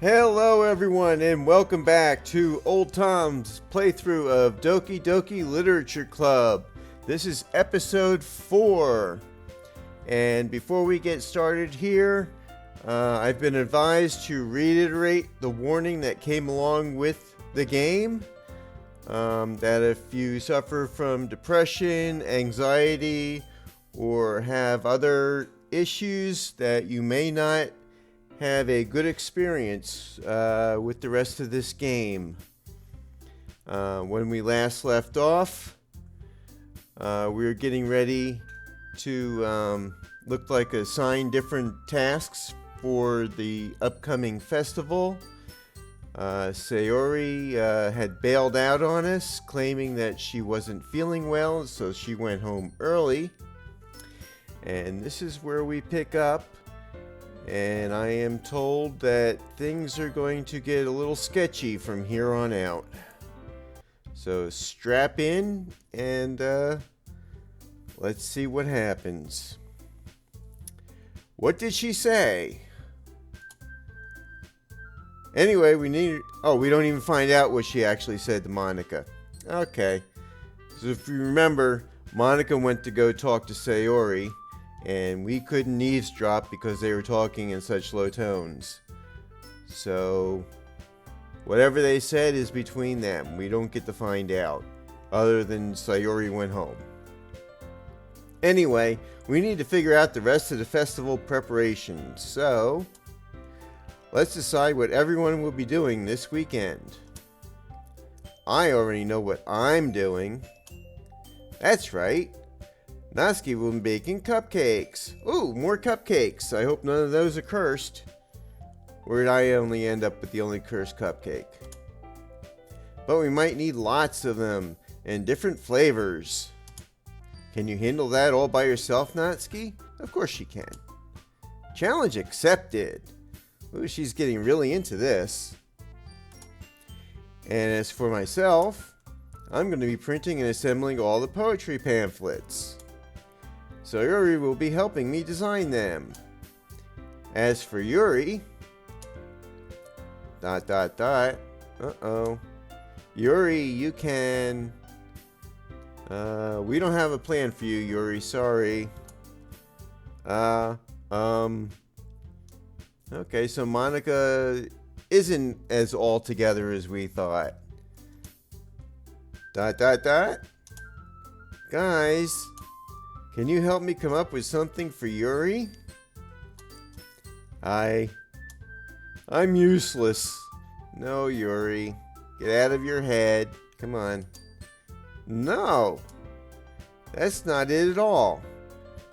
Hello everyone and welcome back to Old Tom's playthrough of Doki Literature Club. This is episode 4. And before we get started here, I've been advised to reiterate the warning that came along with the game. That if you suffer from depression, anxiety, or have other issues, that you may not have a good experience with the rest of this game. When we last left off, we were getting ready to look like assign different tasks for the upcoming festival. Sayori had bailed out on us, claiming that she wasn't feeling well, so she went home early. And this is where we pick up. And I am told that things are going to get a little sketchy from here on out. So strap in and let's see what happens. What did she say? Anyway, we don't even find out what she actually said to Monica. Okay. So if you remember, Monica went to go talk to Sayori, and we couldn't eavesdrop because they were talking in such low tones. So, whatever they said is between them. We don't get to find out, other than Sayori went home. Anyway, we need to figure out the rest of the festival preparations. So, let's decide what everyone will be doing this weekend. I already know what I'm doing. That's right. Natsuki will be baking cupcakes. Ooh, more cupcakes. I hope none of those are cursed. Or did I only end up with the only cursed cupcake? But we might need lots of them and different flavors. Can you handle that all by yourself, Natsuki? Of course she can. Challenge accepted. Ooh, she's getting really into this. And as for myself, I'm going to be printing and assembling all the poetry pamphlets. So Yuri will be helping me design them. As for Yuri... Uh-oh. Yuri, you can... we don't have a plan for you, Yuri. Sorry. Okay, so Monica isn't as all together as we thought. Guys... Can you help me come up with something for Yuri? I'm useless. No, Yuri. Get out of your head. Come on. No. That's not it at all.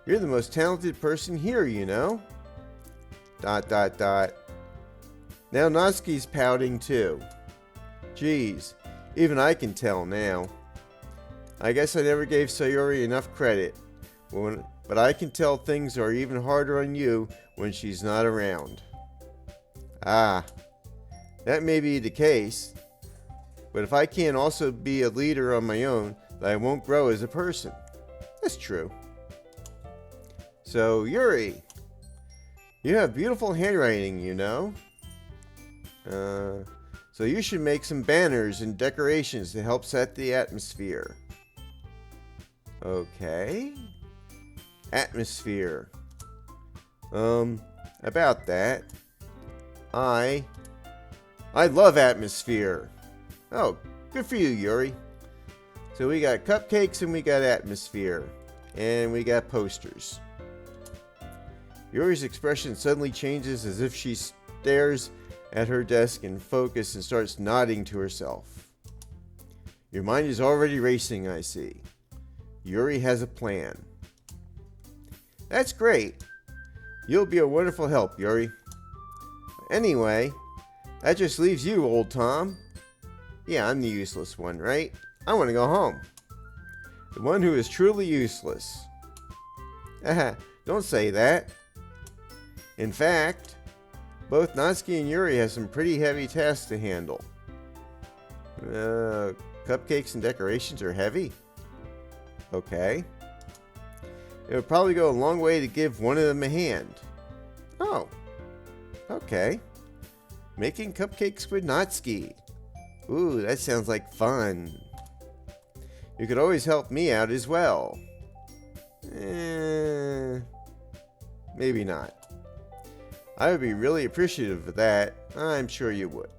You're the most talented person here, you know? Now Natsuki's pouting too. Geez, even I can tell now. I guess I never gave Sayori enough credit. But I can tell things are even harder on you when she's not around. Ah, that may be the case. But if I can't also be a leader on my own, then I won't grow as a person. That's true. So, Yuri, you have beautiful handwriting, you know. So you should make some banners and decorations to help set the atmosphere. Okay. Atmosphere. About that. I love atmosphere. Oh, good for you, Yuri. So we got cupcakes and we got atmosphere. And we got posters. Yuri's expression suddenly changes as if she stares at her desk in focus and starts nodding to herself. Your mind is already racing, I see. Yuri has a plan. That's great. You'll be a wonderful help, Yuri. Anyway, that just leaves you, Old Tom. Yeah, I'm the useless one, right? I want to go home. The one who is truly useless. Don't say that. In fact, both Natsuki and Yuri have some pretty heavy tasks to handle. Cupcakes and decorations are heavy? Okay. It would probably go a long way to give one of them a hand. Oh. Okay. Making cupcakes with Natsuki. Ooh, that sounds like fun. You could always help me out as well. Maybe not. I would be really appreciative of that. I'm sure you would.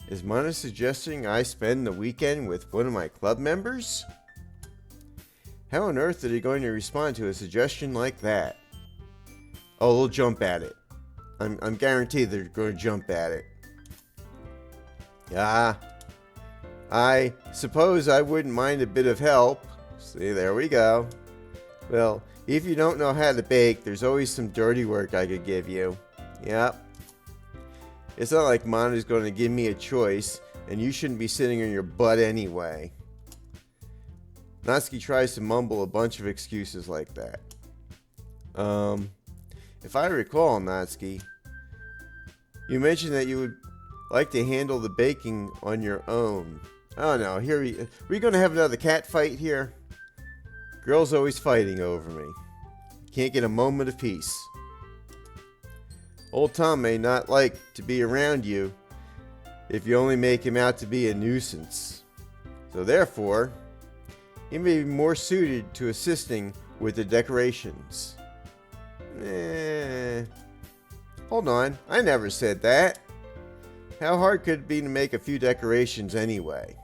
Is Mana suggesting I spend the weekend with one of my club members? How on earth are they going to respond to a suggestion like that? Oh, they'll jump at it. I'm guaranteed they're going to jump at it. I suppose I wouldn't mind a bit of help. See, there we go. Well, if you don't know how to bake, there's always some dirty work I could give you. Yep. It's not like Mana's going to give me a choice, and you shouldn't be sitting on your butt anyway. Natsuki tries to mumble a bunch of excuses like that. If I recall, Natsuki, you mentioned that you would like to handle the baking on your own. Oh no, we going to have another cat fight here? Girls always fighting over me. Can't get a moment of peace. OldTom may not like to be around you if you only make him out to be a nuisance. So therefore, he may be more suited to assisting with the decorations. Hold on, I never said that. How hard could it be to make a few decorations anyway?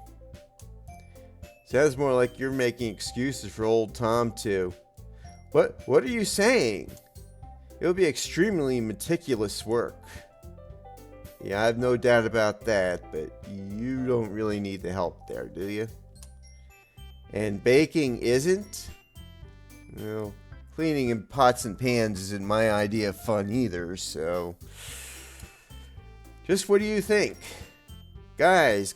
Sounds more like you're making excuses for OldTom too. What are you saying? It'll be extremely meticulous work. Yeah, I have no doubt about that, but you don't really need the help there, do you? And baking isn't? Well, cleaning in pots and pans isn't my idea of fun either, so... Just what do you think? Guys,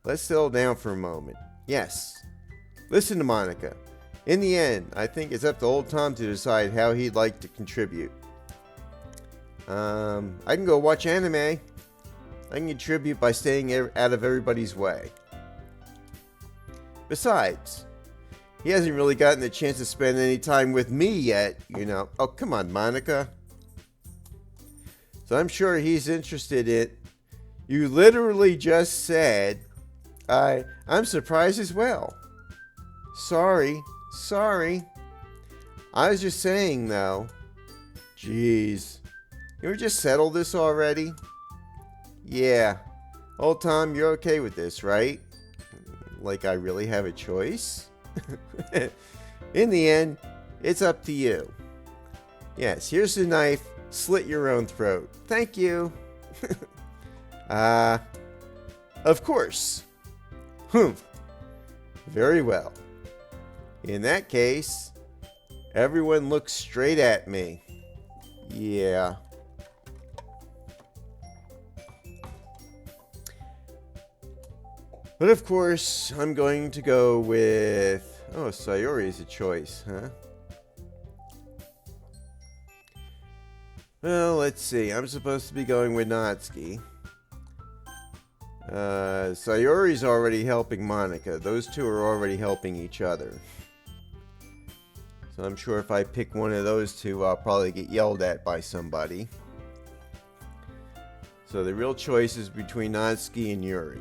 let's settle down for a moment. Yes, listen to Monica. In the end, I think it's up to OldTom to decide how he'd like to contribute. I can go watch anime. I can contribute by staying out of everybody's way. Besides, he hasn't really gotten the chance to spend any time with me yet, you know. Oh, come on, Monica. So I'm sure he's interested in it. You literally just said, I'm surprised as well. Sorry. I was just saying, though. Jeez. Can we just settle this already? Yeah. OldTom, you're okay with this, right? Like I really have a choice? In the end, it's up to you. Yes, here's the knife. Slit your own throat. Thank you. Of course. Very well. In that case, everyone looks straight at me. Yeah. But of course, I'm going to go with... Oh, Sayori's a choice, huh? Well, let's see. I'm supposed to be going with Natsuki. Sayori's already helping Monica. Those two are already helping each other. So I'm sure if I pick one of those two, I'll probably get yelled at by somebody. So the real choice is between Natsuki and Yuri.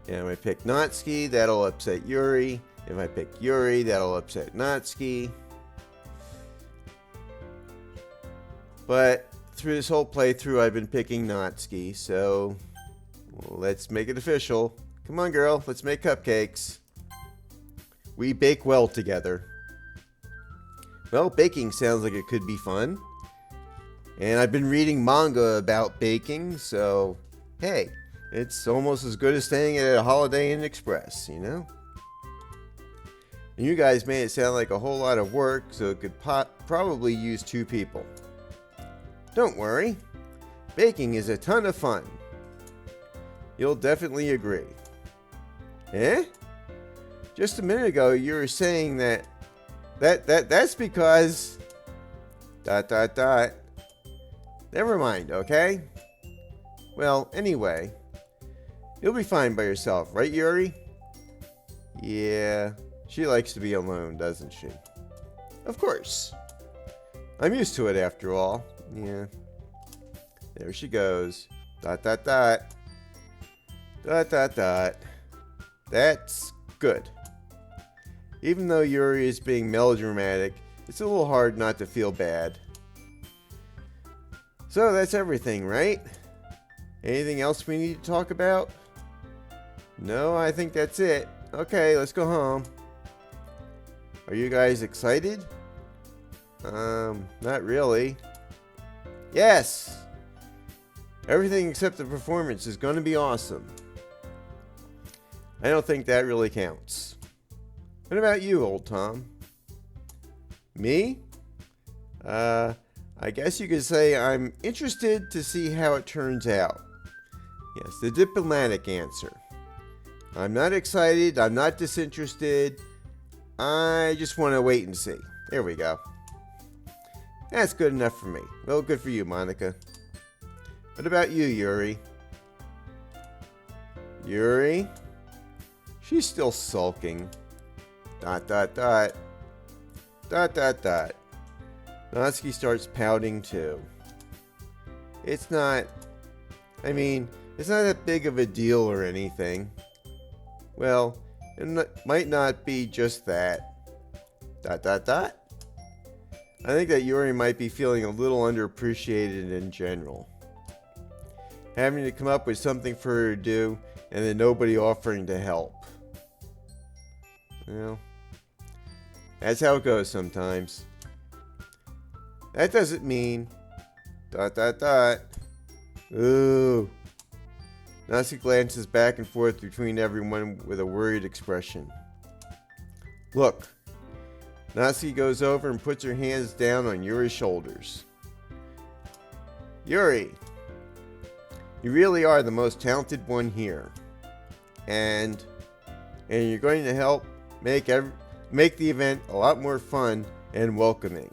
And if I pick Natsuki, that'll upset Yuri. If I pick Yuri, that'll upset Natsuki. But through this whole playthrough, I've been picking Natsuki, so let's make it official. Come on, girl, let's make cupcakes. We bake well together. Well, baking sounds like it could be fun. And I've been reading manga about baking, so hey, it's almost as good as staying at a Holiday Inn Express, you know? And you guys made it sound like a whole lot of work, so it could probably use 2 people. Don't worry, baking is a ton of fun. You'll definitely agree. Eh? Just a minute ago, you were saying that's because... ... Never mind, okay? Well, anyway, you'll be fine by yourself, right, Yuri? Yeah, she likes to be alone, doesn't she? Of course. I'm used to it after all. Yeah. There she goes. Dot, dot, dot. Dot, dot, dot. That's good. Even though Yuri is being melodramatic, it's a little hard not to feel bad. So that's everything, right? Anything else we need to talk about? No, I think that's it. Okay, let's go home. Are you guys excited? Not really. Yes! Everything except the performance is going to be awesome. I don't think that really counts. What about you, OldTom? Me? I guess you could say I'm interested to see how it turns out. Yes, the diplomatic answer. I'm not excited, I'm not disinterested. I just want to wait and see. There we go. That's good enough for me. Well, good for you, Monica. What about you, Yuri? Yuri? She's still sulking. Dot, dot, dot. Dot, dot, dot. Natsuki starts pouting too. It's not that big of a deal or anything. Well, might not be just that. Dot, dot, dot. I think that Yuri might be feeling a little underappreciated in general. Having to come up with something for her to do, and then nobody offering to help. Well, that's how it goes sometimes. That doesn't mean... Dot, dot, dot. Ooh. Natsuki glances back and forth between everyone with a worried expression. Look. Natsuki goes over and puts her hands down on Yuri's shoulders. Yuri, you really are the most talented one here. And you're going to help make the event a lot more fun and welcoming.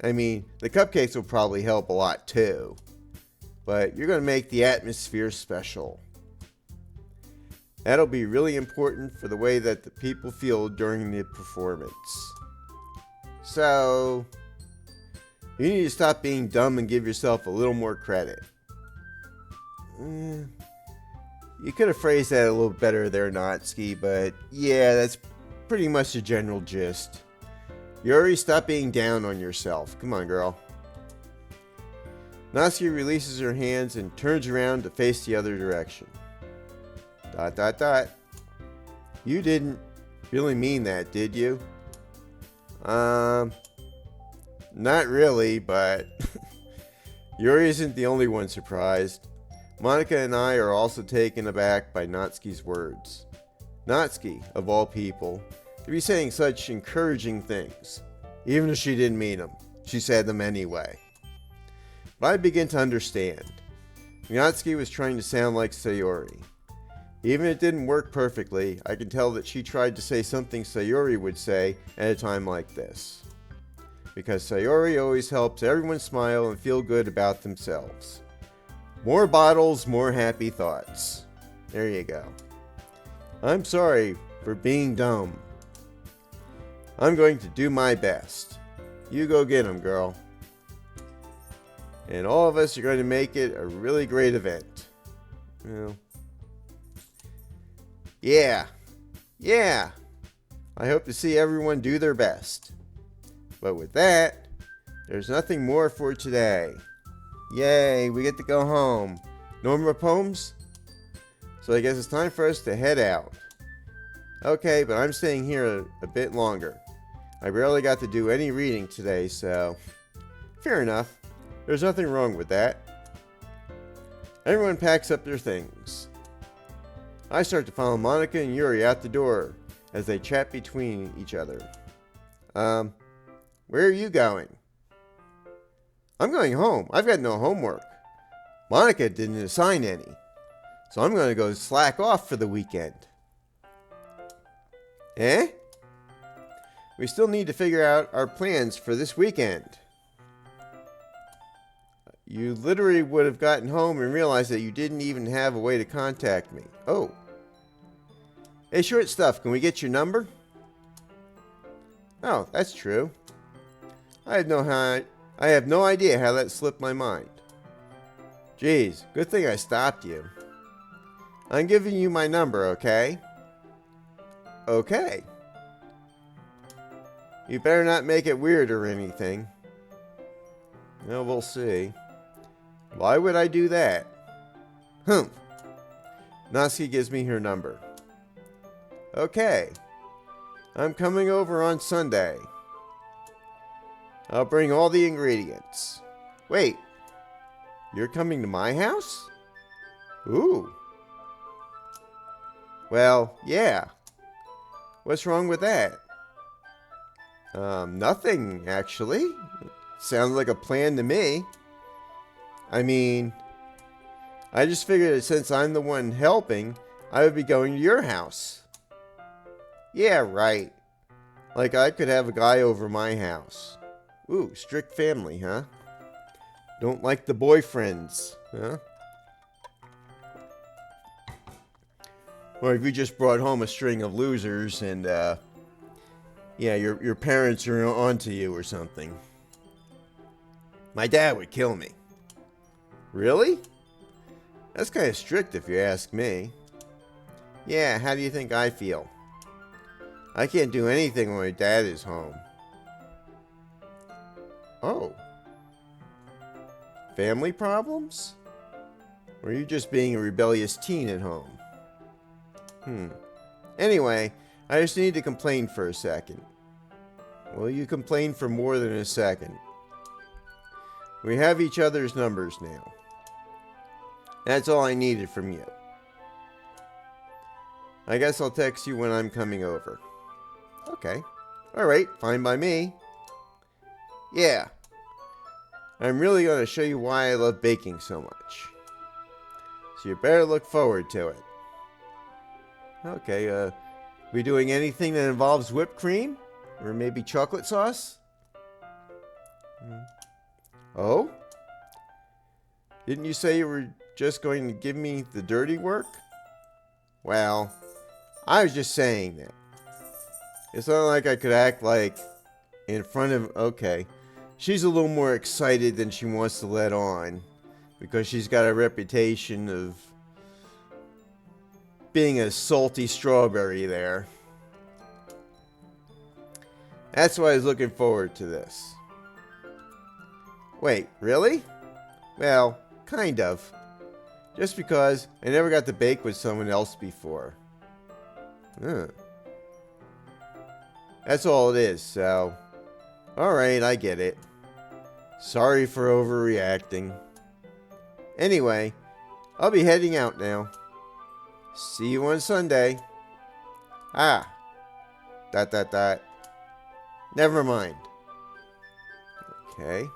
I mean, the cupcakes will probably help a lot too. But you're going to make the atmosphere special. That'll be really important for the way that the people feel during the performance. So, you need to stop being dumb and give yourself a little more credit. You could have phrased that a little better there, Natsuki, but yeah, that's pretty much the general gist. Yuri, stop being down on yourself. Come on, girl. Natsuki releases her hands and turns around to face the other direction. Dot, dot, dot. You didn't really mean that, did you? Not really, but Yuri isn't the only one surprised. Monica and I are also taken aback by Natsuki's words. Natsuki, of all people, to be saying such encouraging things. Even if she didn't mean them, she said them anyway. But I begin to understand. Natsuki was trying to sound like Sayori. Even if it didn't work perfectly, I can tell that she tried to say something Sayori would say at a time like this. Because Sayori always helps everyone smile and feel good about themselves. More bottles, more happy thoughts. There you go. I'm sorry for being dumb. I'm going to do my best. You go get 'em, girl. And all of us are going to make it a really great event. Well, yeah. I hope to see everyone do their best. But with that, there's nothing more for today. Yay, we get to go home. No more poems? So I guess it's time for us to head out. Okay, but I'm staying here a bit longer. I barely got to do any reading today, so fair enough. There's nothing wrong with that. Everyone packs up their things. I start to follow Monica and Yuri out the door as they chat between each other. Where are you going? I'm going home. I've got no homework. Monica didn't assign any. So I'm going to go slack off for the weekend. Eh? We still need to figure out our plans for this weekend. You literally would have gotten home and realized that you didn't even have a way to contact me. Oh. Hey, short stuff, can we get your number? Oh, that's true. I have no idea how that slipped my mind. Geez, good thing I stopped you. I'm giving you my number, okay? Okay. You better not make it weird or anything. No, we'll see. Why would I do that? Natsuki gives me her number. Okay. I'm coming over on Sunday. I'll bring all the ingredients. Wait. You're coming to my house? Ooh. Well, yeah. What's wrong with that? Nothing, actually. Sounds like a plan to me. I mean, I just figured that since I'm the one helping, I would be going to your house. Yeah, right. Like I could have a guy over my house. Ooh, strict family, huh? Don't like the boyfriends, huh? Or if you just brought home a string of losers and, yeah, your parents are onto you or something. My dad would kill me. Really? That's kind of strict if you ask me. Yeah, how do you think I feel? I can't do anything when my dad is home. Oh. Family problems? Or are you just being a rebellious teen at home? Anyway, I just need to complain for a second. Well, you complain for more than a second. We have each other's numbers now. That's all I needed from you. I guess I'll text you when I'm coming over. Okay. Alright, fine by me. Yeah. I'm really going to show you why I love baking so much. So you better look forward to it. Okay, we doing anything that involves whipped cream? Or maybe chocolate sauce? Oh? Didn't you say you were just going to give me the dirty work? Well, I was just saying that. It's not like I could act like in front of... Okay. She's a little more excited than she wants to let on. Because she's got a reputation of being a salty strawberry there. That's why I was looking forward to this. Wait, really? Well, kind of. Just because I never got to bake with someone else before. That's all it is, so... Alright, I get it. Sorry for overreacting. Anyway, I'll be heading out now. See you on Sunday. Ah. ... Never mind. Okay.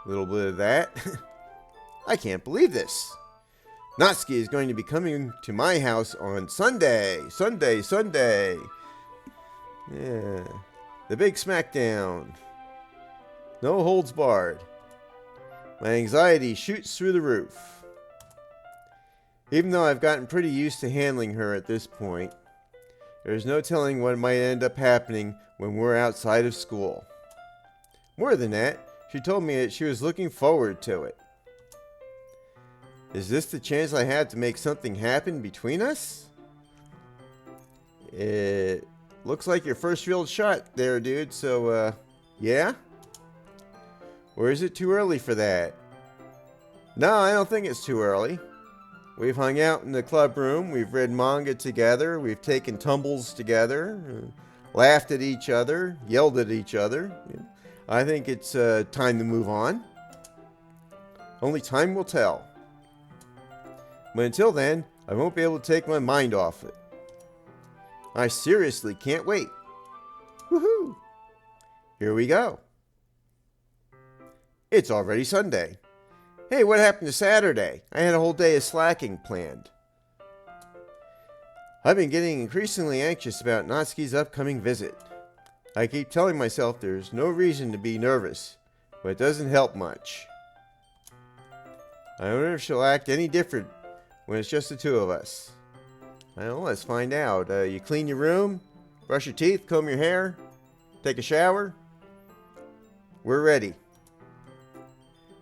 A little bit of that. I can't believe this. Natsuki is going to be coming to my house on Sunday. Sunday. Yeah. The big smackdown. No holds barred. My anxiety shoots through the roof. Even though I've gotten pretty used to handling her at this point, there's no telling what might end up happening when we're outside of school. More than that, she told me that she was looking forward to it. Is this the chance I have to make something happen between us? It looks like your first real shot there, dude, so, yeah? Or is it too early for that? No, I don't think it's too early. We've hung out in the club room, we've read manga together, we've taken tumbles together, laughed at each other, yelled at each other. I think it's time to move on. Only time will tell. But until then, I won't be able to take my mind off it. I seriously can't wait. Woohoo! Here we go. It's already Sunday. Hey, what happened to Saturday? I had a whole day of slacking planned. I've been getting increasingly anxious about Natsuki's upcoming visit. I keep telling myself there's no reason to be nervous, but it doesn't help much. I wonder if she'll act any different when it's just the two of us. Well, let's find out. You clean your room? Brush your teeth? Comb your hair? Take a shower? We're ready.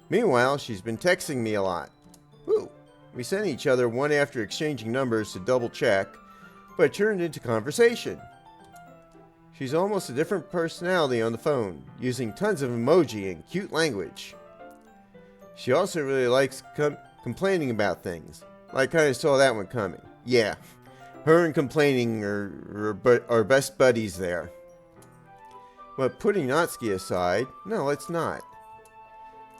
Meanwhile, she's been texting me a lot. Ooh, we sent each other one after exchanging numbers to double check, but it turned into conversation. She's almost a different personality on the phone, using tons of emoji and cute language. She also really likes complaining about things. I kind of saw that one coming. Yeah, her and complaining are best buddies there. But putting Natsuki aside, no, let's not.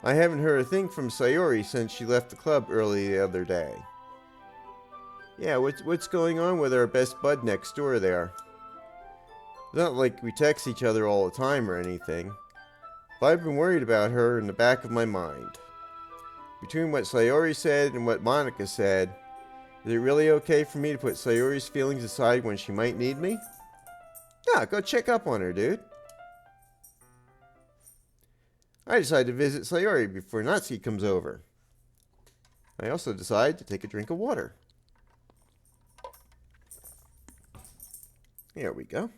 I haven't heard a thing from Sayori since she left the club early the other day. Yeah, what's going on with our best bud next door there? It's not like we text each other all the time or anything, but I've been worried about her in the back of my mind. Between what Sayori said and what Monica said, is it really okay for me to put Sayori's feelings aside when she might need me? Yeah, go check up on her, dude. I decide to visit Sayori before Natsuki comes over. I also decide to take a drink of water. Here we go.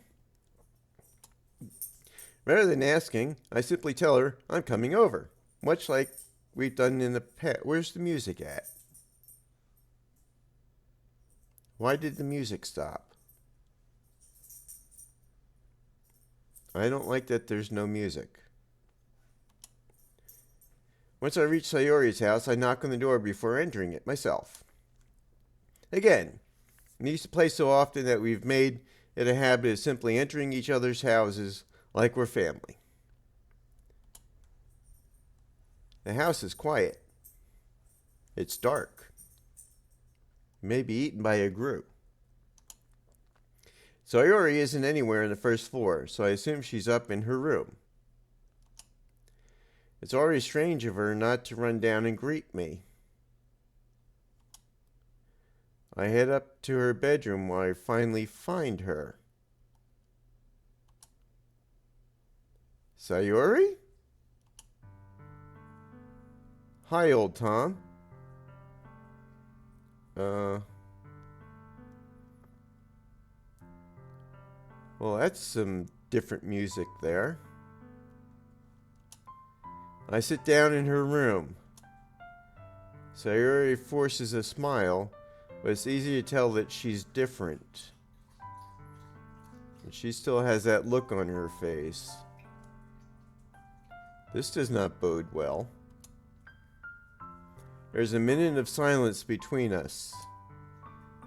Rather than asking, I simply tell her I'm coming over, much like we've done in the past. Where's the music at? Why did the music stop? I don't like that there's no music. Once I reach Sayori's house, I knock on the door before entering it myself. Again, we used to play so often that we've made it a habit of simply entering each other's houses like we're family. The house is quiet. It's dark. Maybe eaten by a grue. Sayori isn't anywhere on the first floor, so I assume she's up in her room. It's already strange of her not to run down and greet me. I head up to her bedroom where I finally find her. Sayori? Hi, OldTom. Well, that's some different music there. I sit down in her room. Sayori forces a smile, but it's easy to tell that she's different. And she still has that look on her face. This does not bode well. There's a minute of silence between us.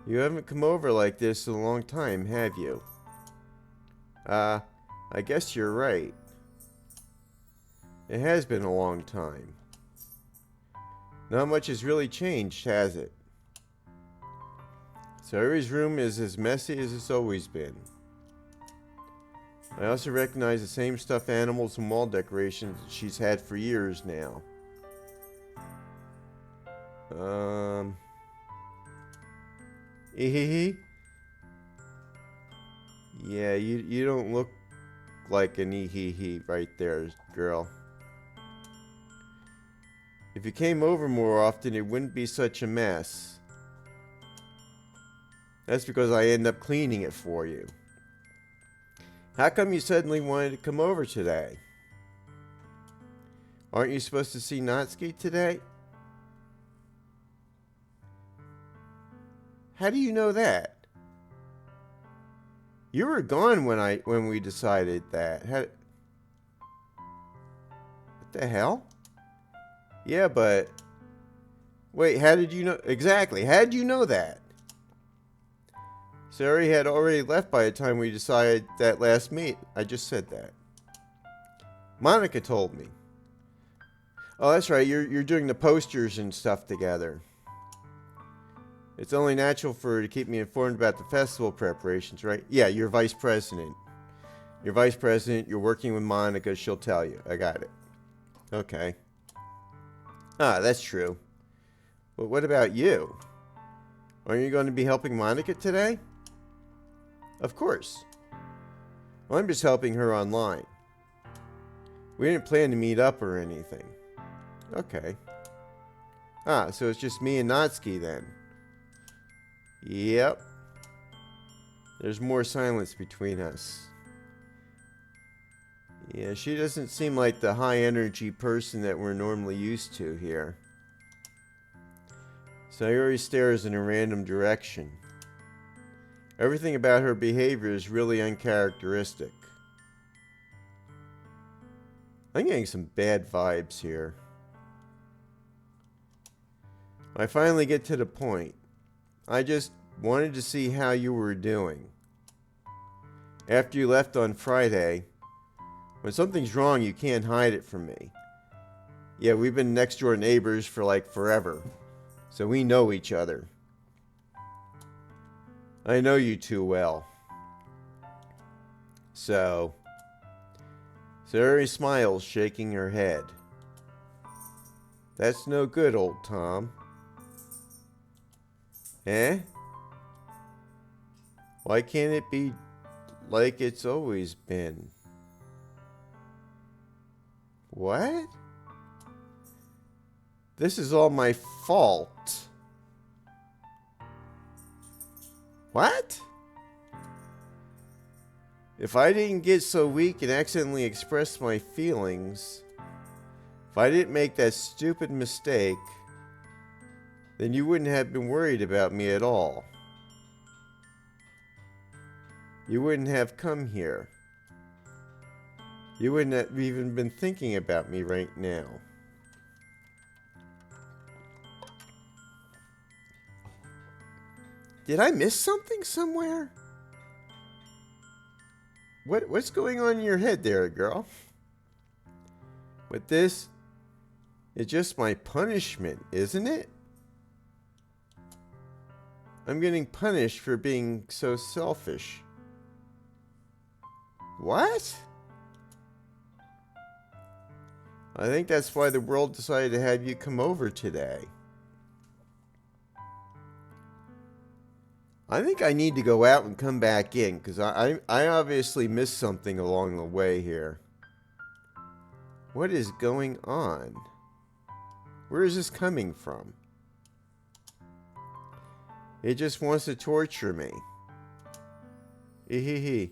You haven't come over like this in a long time, have you? I guess you're right. It has been a long time. Not much has really changed, has it? Sayori's room is as messy as it's always been. I also recognize the same stuffed animals and wall decorations that she's had for years now. Yeah, you don't look like an right there, girl. If you came over more often, it wouldn't be such a mess. That's because I end up cleaning it for you. How come you suddenly wanted to come over today? Aren't you supposed to see Natsuki today? How do you know that? You were gone when we decided that. What the hell? Yeah, but wait, how did you know? Exactly, how did you know that? Sayori had already left by the time we decided that last meet. I just said that. Monica told me. Oh, that's right, you're doing the posters and stuff together. It's only natural for her to keep me informed about the festival preparations, right? Yeah, you're vice president. You're vice president, you're working with Monica, she'll tell you. I got it. Okay. Ah, that's true. But what about you? Aren't you going to be helping Monica today? Of course. Well, I'm just helping her online. We didn't plan to meet up or anything. Okay. Ah, so it's just me and Natsuki then. Yep. There's more silence between us. Yeah, she doesn't seem like the high energy person that we're normally used to here. Sayori stares in a random direction. Everything about her behavior is really uncharacteristic. I'm getting some bad vibes here. I finally get to the point. I just wanted to see how you were doing. After you left on Friday, when something's wrong, you can't hide it from me. Yeah, we've been next door neighbors for like forever, so we know each other. I know you too well. So, Sayori smiles, shaking her head. That's no good, old Tom. Eh? Why can't it be like it's always been? What? This is all my fault. What? If I didn't get so weak and accidentally express my feelings, if I didn't make that stupid mistake, then you wouldn't have been worried about me at all. You wouldn't have come here. You wouldn't have even been thinking about me right now. Did I miss something somewhere? What's going on in your head there, girl? But this is just my punishment, isn't it? I'm getting punished for being so selfish. What? I think that's why the world decided to have you come over today. I think I need to go out and come back in, because I obviously missed something along the way here. What is going on? Where is this coming from? It just wants to torture me. Ehehe.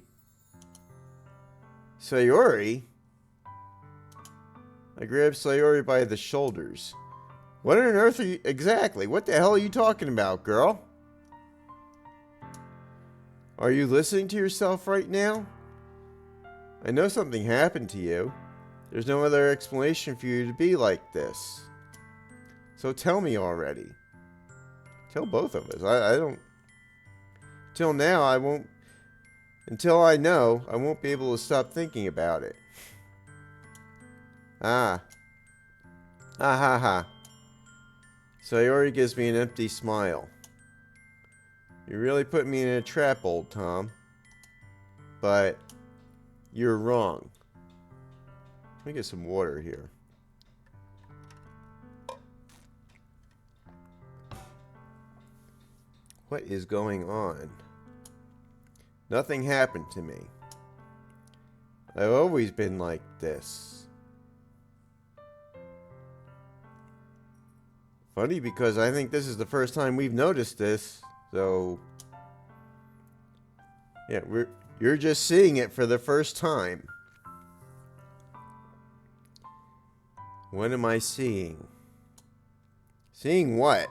Sayori? I grabbed Sayori by the shoulders. What on earth are you... Exactly, what the hell are you talking about, girl? Are you listening to yourself right now? I know something happened to you. There's no other explanation for you to be like this. So tell me already. Tell both of us. I don't... Till now, I won't... Until I know, I won't be able to stop thinking about it. Ah. Ah ha ha. Sayori gives me an empty smile. You really put me in a trap, old Tom. But you're wrong. Let me get some water here. What is going on? Nothing happened to me. I've always been like this. Funny, because I think this is the first time we've noticed this. So, yeah, you're just seeing it for the first time. What am I seeing? Seeing what?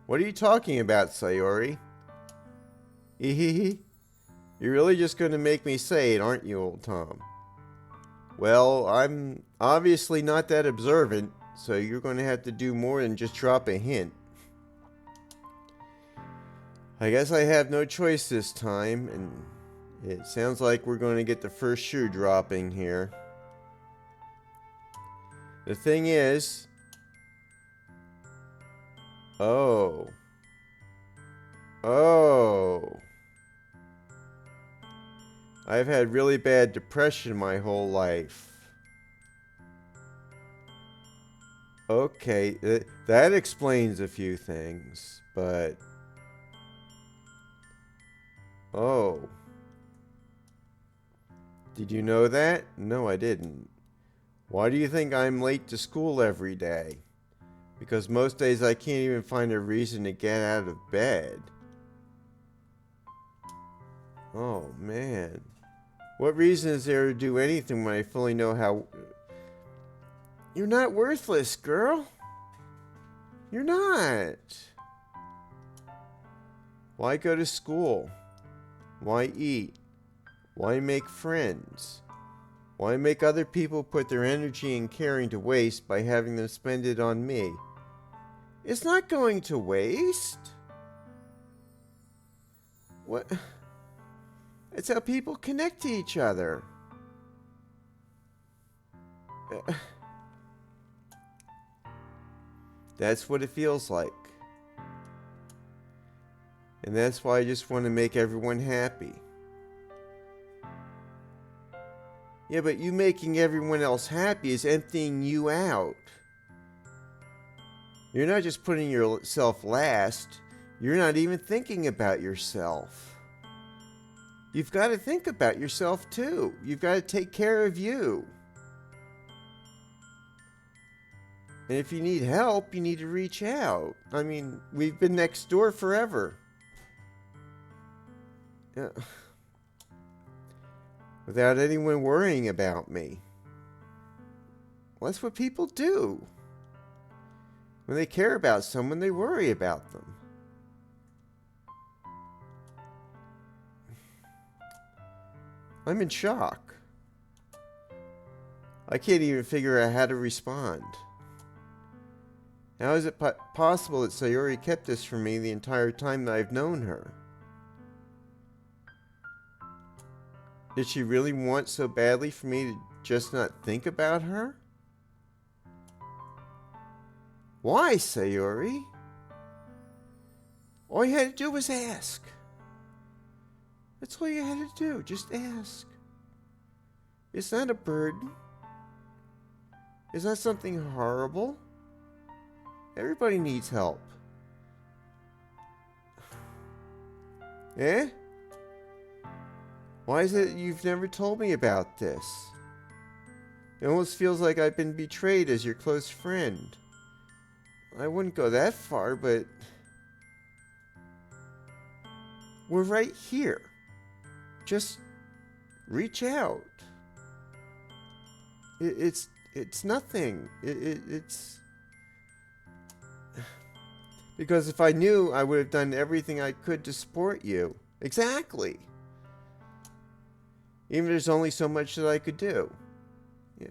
What are you talking about, Sayori? Ehehe. You're really just going to make me say it, aren't you, old Tom? Well, I'm obviously not that observant, so you're going to have to do more than just drop a hint. I guess I have no choice this time, and it sounds like we're going to get the first shoe dropping here. The thing is... Oh. I've had really bad depression my whole life. Okay, that explains a few things, but... Oh. Did you know that? No, I didn't. Why do you think I'm late to school every day? Because most days I can't even find a reason to get out of bed. Oh, man. What reason is there to do anything when I fully know how... You're not worthless, girl. You're not. Why go to school? Why eat? Why make friends? Why make other people put their energy and caring to waste by having them spend it on me? It's not going to waste. What? It's how people connect to each other. That's what it feels like. And that's why I just want to make everyone happy. Yeah, but you making everyone else happy is emptying you out. You're not just putting yourself last. You're not even thinking about yourself. You've got to think about yourself too. You've got to take care of you. And if you need help, you need to reach out. I mean, we've been next door forever. Yeah. Without anyone worrying about me. Well, that's what people do. When they care about someone, they worry about them. I'm in shock. I can't even figure out how to respond. How is it possible that Sayori kept this from me the entire time that I've known her? Did she really want so badly for me to just not think about her? Why, Sayori? All you had to do was ask. That's all you had to do, just ask. It's not a burden. It's not something horrible. Everybody needs help. Eh? Why is it you've never told me about this? It almost feels like I've been betrayed as your close friend. I wouldn't go that far, but... we're right here. Just reach out. It's nothing. It's... Because if I knew, I would have done everything I could to support you. Exactly. Even if there's only so much that I could do. Yeah.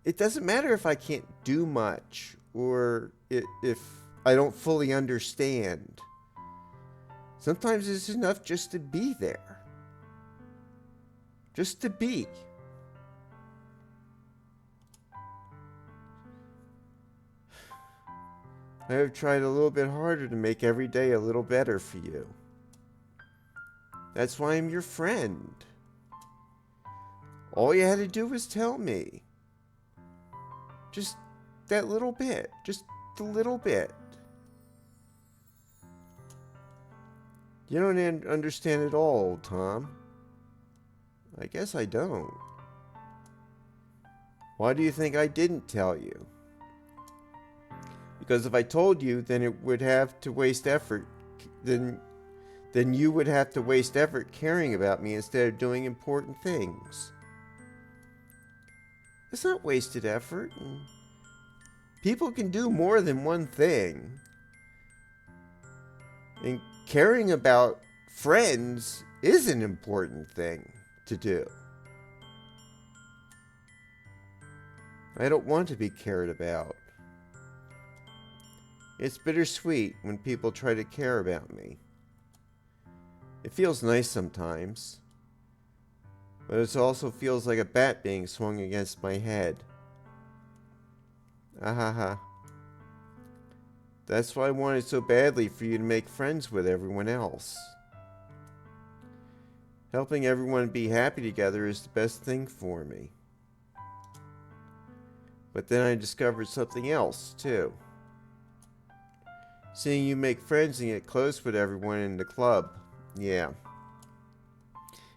It doesn't matter if I can't do much or if I don't fully understand. Sometimes it's enough just to be there. Just to be. I have tried a little bit harder to make every day a little better for you. That's why I'm your friend. All you had to do was tell me. Just that little bit. Just a little bit. You don't understand it all, Tom. I guess I don't. Why do you think I didn't tell you? Because if I told you, then it would have to waste effort. Then you would have to waste effort caring about me instead of doing important things. It's not wasted effort. People can do more than one thing. And caring about friends is an important thing to do. I don't want to be cared about. It's bittersweet when people try to care about me. It feels nice sometimes, but it also feels like a bat being swung against my head. Ahaha. That's why I wanted so badly for you to make friends with everyone else. Helping everyone be happy together is the best thing for me. But then I discovered something else, too. Seeing you make friends and get close with everyone in the club. Yeah.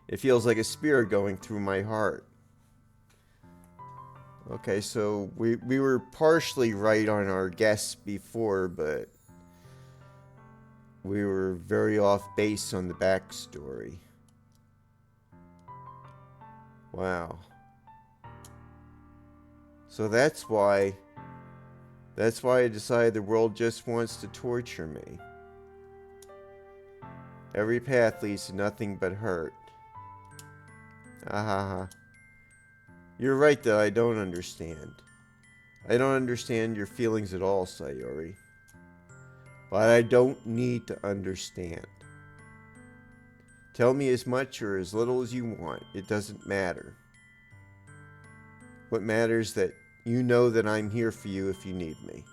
It feels like a spear going through my heart. Okay, so we were partially right on our guess before, but we were very off base on the backstory. Wow. So that's why I decided the world just wants to torture me. Every path leads to nothing but hurt. Ahaha. You're right that I don't understand. I don't understand your feelings at all, Sayori. But I don't need to understand. Tell me as much or as little as you want. It doesn't matter. What matters is that you know that I'm here for you if you need me.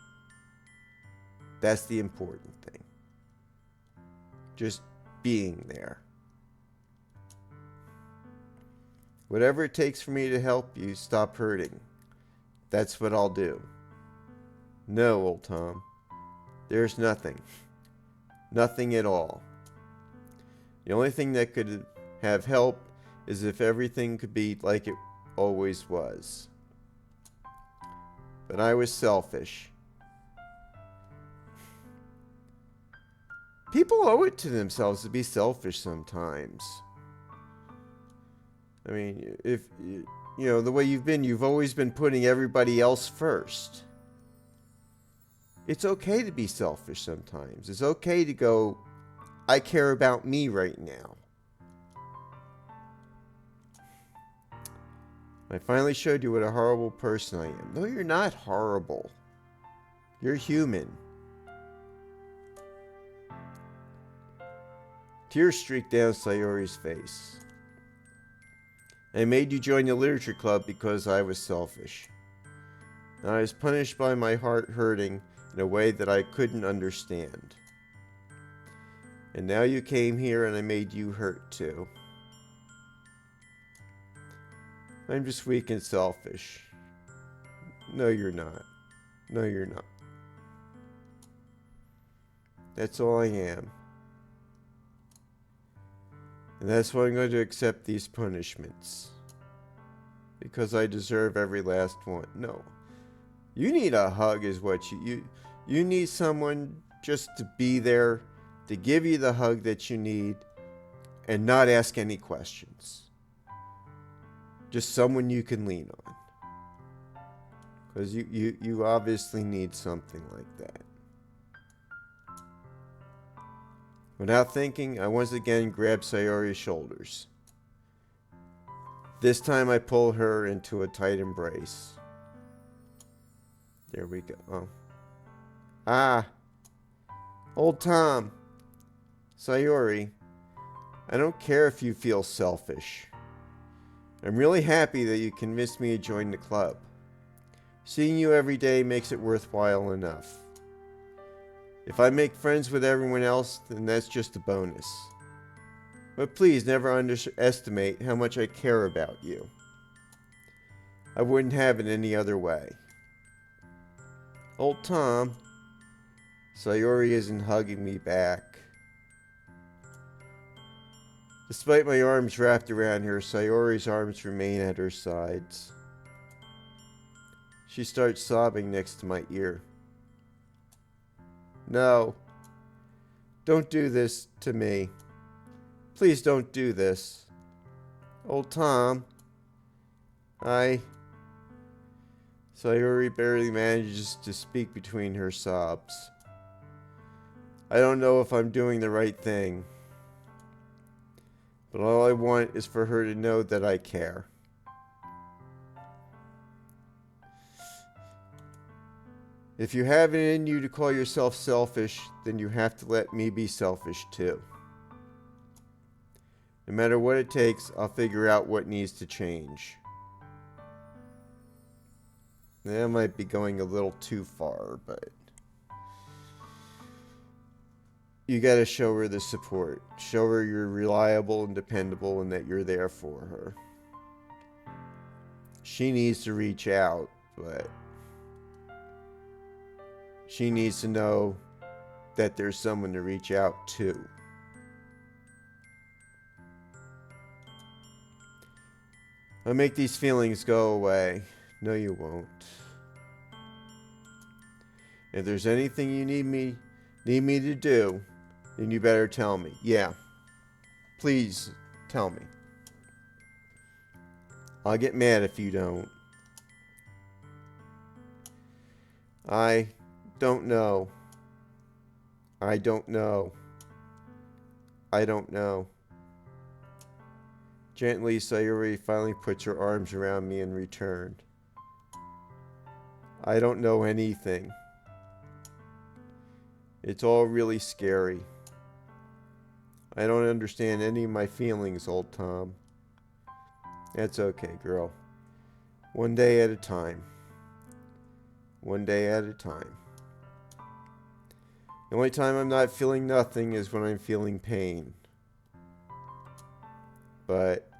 That's the important thing. Just being there. Whatever it takes for me to help you stop hurting, that's what I'll do. No, OldTom. There's nothing. Nothing at all. The only thing that could have helped is if everything could be like it always was. But I was selfish. People owe it to themselves to be selfish sometimes. I mean, if you know the way you've always been putting everybody else first. It's okay to be selfish sometimes. It's okay to go, I care about me right now. I finally showed you what a horrible person I am. No, you're not horrible. You're human. Tears streaked down Sayori's face. I made you join the literature club because I was selfish. And I was punished by my heart hurting in a way that I couldn't understand. And now you came here and I made you hurt too. I'm just weak and selfish. No, you're not. No, you're not. That's all I am. And that's why I'm going to accept these punishments. Because I deserve every last one. No. You need a hug is what you need someone just to be there, to give you the hug that you need, and not ask any questions. Just someone you can lean on. Because you obviously need something like that. Without thinking, I once again grabbed Sayori's shoulders. This time I pull her into a tight embrace. There we go. Oh. Ah. OldTom. Sayori. I don't care if you feel selfish. I'm really happy that you convinced me to join the club. Seeing you every day makes it worthwhile enough. If I make friends with everyone else, then that's just a bonus. But please never underestimate how much I care about you. I wouldn't have it any other way. OldTom. Sayori isn't hugging me back. Despite my arms wrapped around her, Sayori's arms remain at her sides. She starts sobbing next to my ear. No. Don't do this to me. Please don't do this. OldTom. Sayori barely manages to speak between her sobs. I don't know if I'm doing the right thing. But all I want is for her to know that I care. If you have it in you to call yourself selfish, then you have to let me be selfish too. No matter what it takes, I'll figure out what needs to change. That might be going a little too far, but you gotta show her the support. Show her you're reliable and dependable and that you're there for her. She needs to reach out, but she needs to know that there's someone to reach out to. I'll make these feelings go away. No, you won't. If there's anything you need me to do, then you better tell me. Yeah. Please tell me. I'll get mad if you don't. I don't know. I don't know. I don't know. Gently, Sayuri finally puts her arms around me and returned. I don't know anything. It's all really scary. I don't understand any of my feelings, OldTom. That's okay, girl. One day at a time. One day at a time. The only time I'm not feeling nothing is when I'm feeling pain. But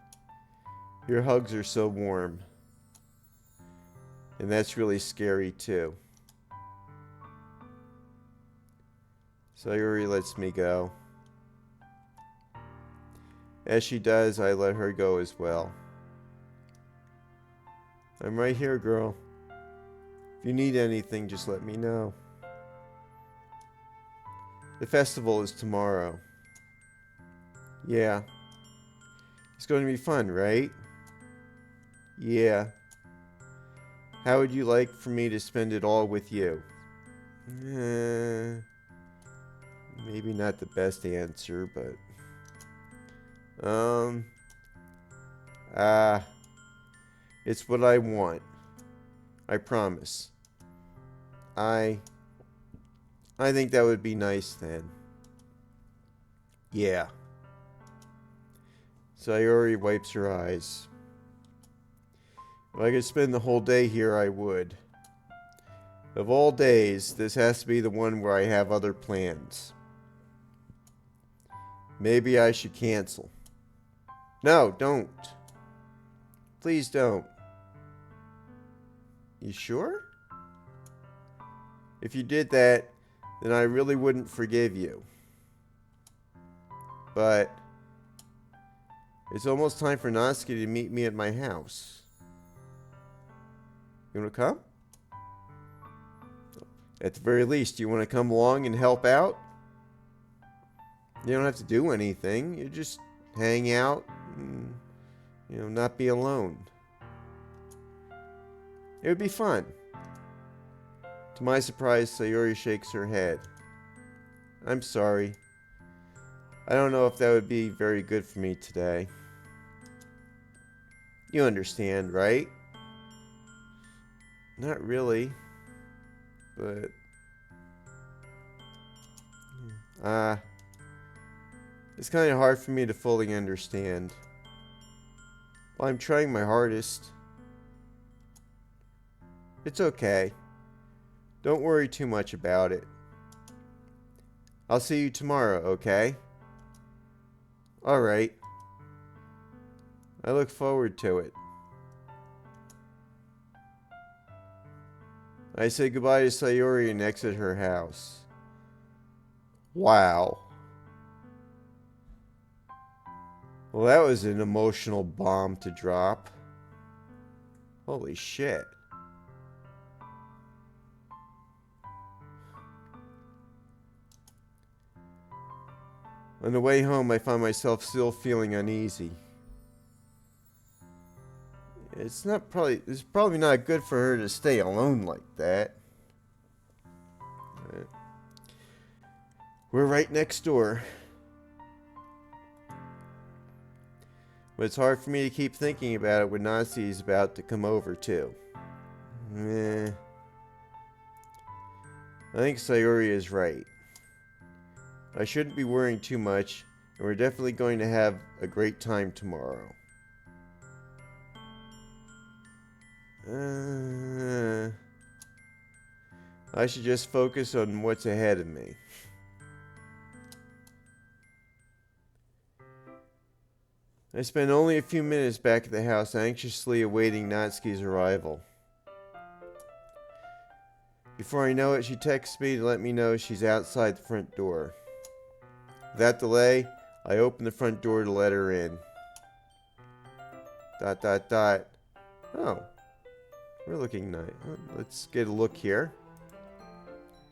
your hugs are so warm. And that's really scary too. Sayuri lets me go. As she does, I let her go as well. I'm right here, girl. If you need anything, just let me know. The festival is tomorrow. Yeah. It's going to be fun, right? Yeah. How would you like for me to spend it all with you? Maybe not the best answer, but... It's what I want. I promise. I think that would be nice then. Yeah. Sayuri wipes her eyes. If I could spend the whole day here, I would. Of all days, this has to be the one where I have other plans. Maybe I should cancel. No, don't. Please don't. You sure? If you did that, then I really wouldn't forgive you. But it's almost time for Natsuki to meet me at my house. You want to come? At the very least, you want to come along and help out? You don't have to do anything. You just hang out and, not be alone. It would be fun. To my surprise, Sayuri shakes her head. I'm sorry. I don't know if that would be very good for me today. You understand, right? Not really. But... it's kind of hard for me to fully understand. Well, I'm trying my hardest. It's okay. Don't worry too much about it. I'll see you tomorrow, okay? Alright. I look forward to it. I say goodbye to Sayuri and exit her house. Wow. Well, that was an emotional bomb to drop. Holy shit. On the way home, I found myself still feeling uneasy. It's probably not good for her to stay alone like that. We're right next door. But it's hard for me to keep thinking about it when Natsuki is about to come over too. I think Sayuri is right. I shouldn't be worrying too much, and we're definitely going to have a great time tomorrow. I should just focus on what's ahead of me. I spent only a few minutes back at the house, anxiously awaiting Natsuki's arrival. Before I know it, she texts me to let me know she's outside the front door. Without delay, I open the front door to let her in. ... Oh, we're looking nice. Let's get a look here.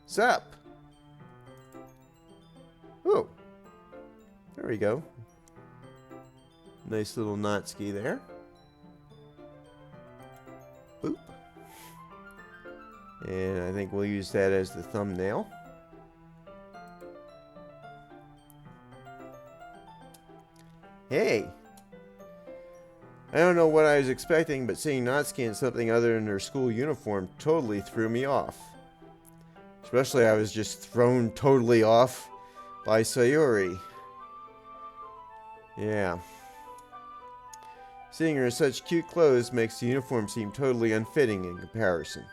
Sup? Oh, there we go. Nice little Natsuki there. Boop. And I think we'll use that as the thumbnail. Hey! I don't know what I was expecting, but seeing Natsuki in something other than her school uniform totally threw me off. Especially I was just thrown totally off by Sayori. Yeah. Seeing her in such cute clothes makes the uniform seem totally unfitting in comparison.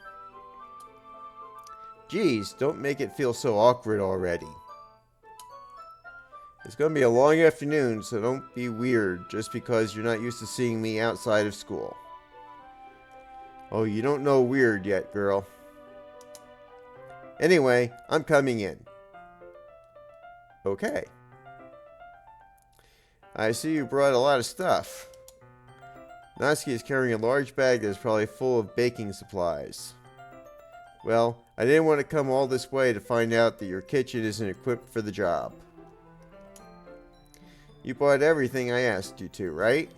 Geez, don't make it feel so awkward already. It's going to be a long afternoon, so don't be weird just because you're not used to seeing me outside of school. Oh, you don't know weird yet, girl. Anyway, I'm coming in. Okay. I see you brought a lot of stuff. Natsuki is carrying a large bag that is probably full of baking supplies. Well, I didn't want to come all this way to find out that your kitchen isn't equipped for the job. You bought everything I asked you to, right?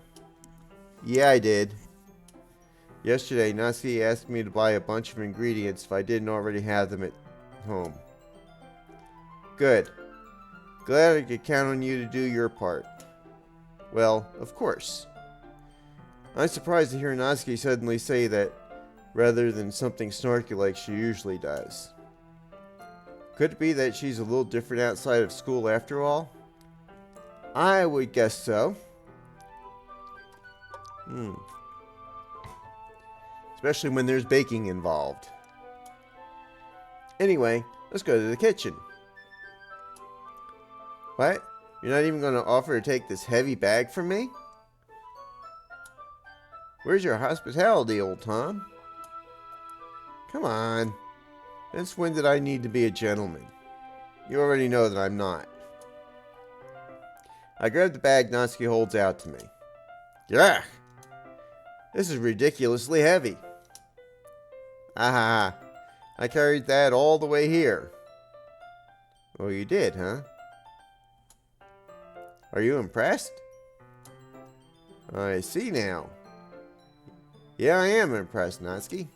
Yeah, I did. Yesterday, Natsuki asked me to buy a bunch of ingredients if I didn't already have them at home. Good. Glad I could count on you to do your part. Well, of course. I'm surprised to hear Natsuki suddenly say that rather than something snarky like she usually does. Could it be that she's a little different outside of school after all? I would guess so. Especially when there's baking involved. Anyway, let's go to the kitchen. What? You're not even going to offer to take this heavy bag from me? Where's your hospitality, OldTom? Come on. Since when did I need to be a gentleman? You already know that I'm not. I grab the bag Natsuki holds out to me. Yeah! This is ridiculously heavy. Ah, I carried that all the way here. Oh, you did, huh? Are you impressed? I see now. Yeah, I am impressed, Natsuki.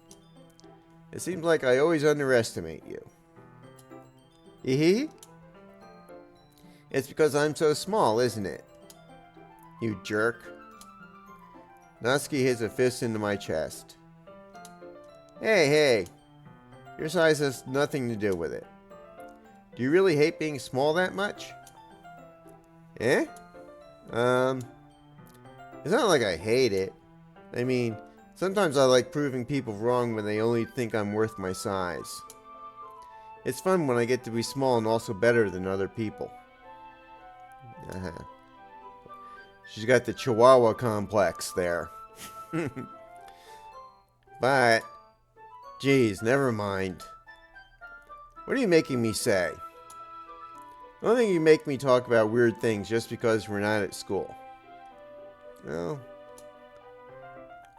It seems like I always underestimate you. Hee. It's because I'm so small, isn't it? You jerk. Natsuki hits a fist into my chest. Hey. Your size has nothing to do with it. Do you really hate being small that much? Eh? It's not like I hate it. I mean, sometimes I like proving people wrong when they only think I'm worth my size. It's fun when I get to be small and also better than other people. She's got the Chihuahua complex there. But, geez, never mind. What are you making me say? I don't think you make me talk about weird things just because we're not at school. Well,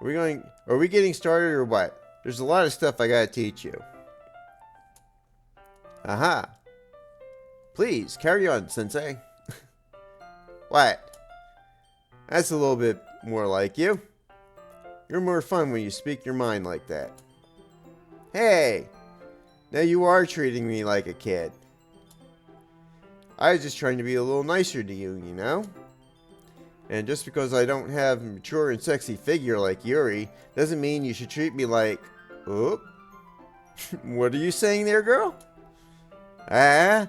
are we getting started or what? There's a lot of stuff I gotta teach you. Aha. Please, carry on, Sensei. What? That's a little bit more like you. You're more fun when you speak your mind like that. Hey! Now you are treating me like a kid. I was just trying to be a little nicer to you, you know? And just because I don't have a mature and sexy figure like Yuri, doesn't mean you should treat me like... Oop. What are you saying there, girl? Ah?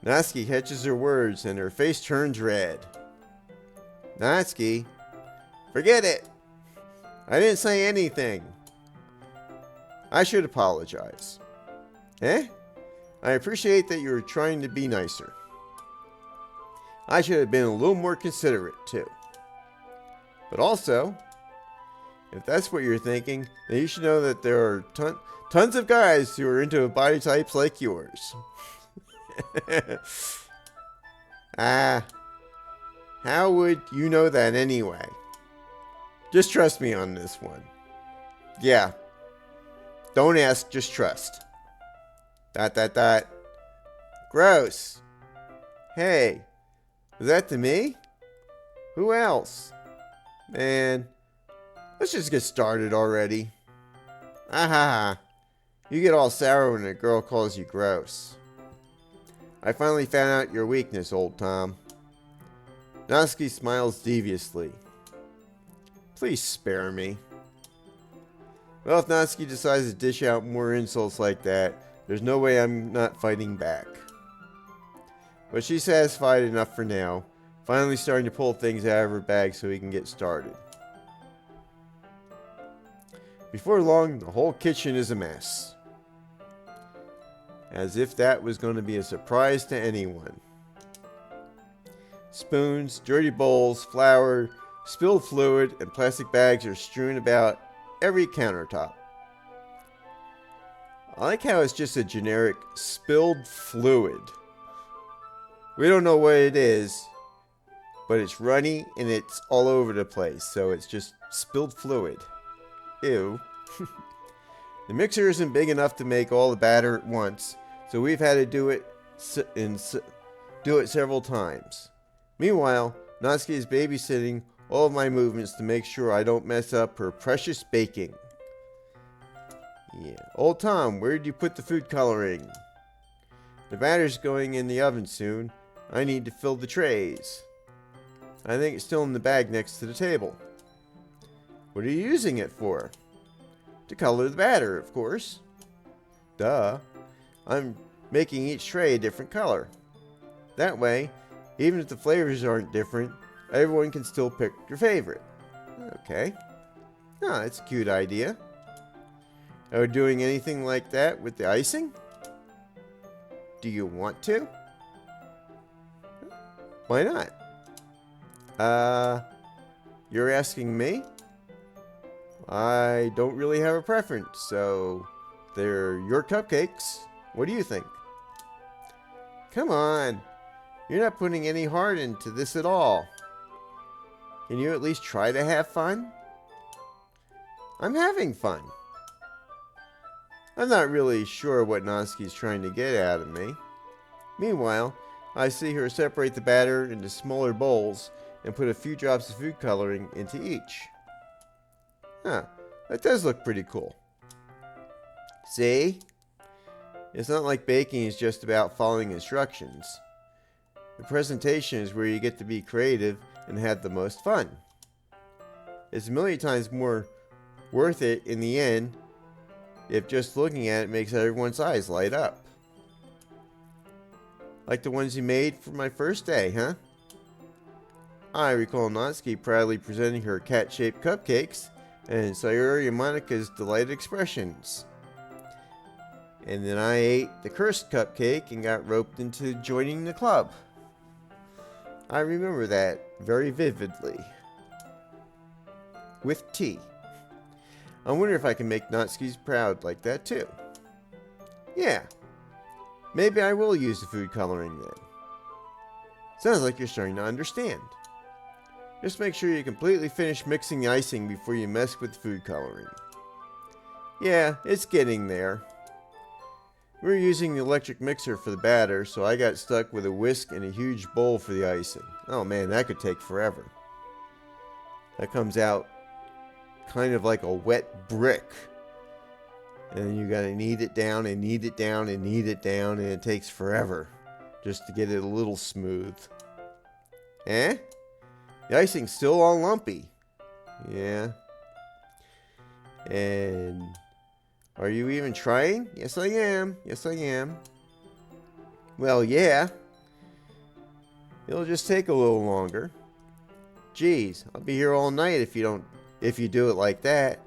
Natsuki catches her words and her face turns red. Natsuki, forget it. I didn't say anything. I should apologize. Eh? I appreciate that you're trying to be nicer. I should have been a little more considerate, too. But also, if that's what you're thinking, then you should know that there are tons of guys who are into body types like yours. How would you know that anyway? Just trust me on this one. Yeah. Don't ask, just trust. ... Gross. Hey, was that to me? Who else? Man, Let's just get started already. Aha! You get all sour when a girl calls you gross. I finally found out your weakness, OldTom. Natsuki smiles deviously. Please spare me. Well, if Natsuki decides to dish out more insults like that, there's no way I'm not fighting back. But she's satisfied enough for now, finally starting to pull things out of her bag so we can get started. Before long, the whole kitchen is a mess. As if that was going to be a surprise to anyone. Spoons, dirty bowls, flour, spilled fluid, and plastic bags are strewn about every countertop. I like how it's just a generic spilled fluid. We don't know what it is, but it's runny and it's all over the place, so it's just spilled fluid. Ew. The mixer isn't big enough to make all the batter at once, so we've had to do it several times. Meanwhile, Natsuki is babysitting all of my movements to make sure I don't mess up her precious baking. Yeah. OldTom, where did you put the food coloring? The batter's going in the oven soon. I need to fill the trays. I think it's still in the bag next to the table. What are you using it for? To color the batter, of course. Duh. I'm making each tray a different color. That way, even if the flavors aren't different, everyone can still pick your favorite. Okay. Ah, it's a cute idea. Are we doing anything like that with the icing? Do you want to? Why not? You're asking me? I don't really have a preference, so they're your cupcakes. What do you think? Come on. You're not putting any heart into this at all. Can you at least try to have fun? I'm having fun. I'm not really sure what Natsuki's trying to get out of me. Meanwhile, I see her separate the batter into smaller bowls and put a few drops of food coloring into each. Huh, that does look pretty cool. See? It's not like baking is just about following instructions. The presentation is where you get to be creative and have the most fun. It's a million times more worth it in the end if just looking at it makes everyone's eyes light up. Like the ones you made for my first day, huh? I recall Natsuki proudly presenting her cat-shaped cupcakes and Sayuri and Monika's delighted expressions. And then I ate the cursed cupcake and got roped into joining the club. I remember that very vividly. With tea. I wonder if I can make Natsuki's proud like that too. Yeah. Maybe I will use the food coloring then. Sounds like you're starting to understand. Just make sure you completely finish mixing the icing before you mess with the food coloring. Yeah, it's getting there. We were using the electric mixer for the batter, so I got stuck with a whisk and a huge bowl for the icing. Oh man, that could take forever. That comes out kind of like a wet brick. And then you gotta knead it down and knead it down and knead it down, and it takes forever just to get it a little smooth. Eh? The icing's still all lumpy. Yeah. And are you even trying? Yes, I am. Yes, I am. Well, yeah. It'll just take a little longer. Geez, I'll be here all night if you do it like that.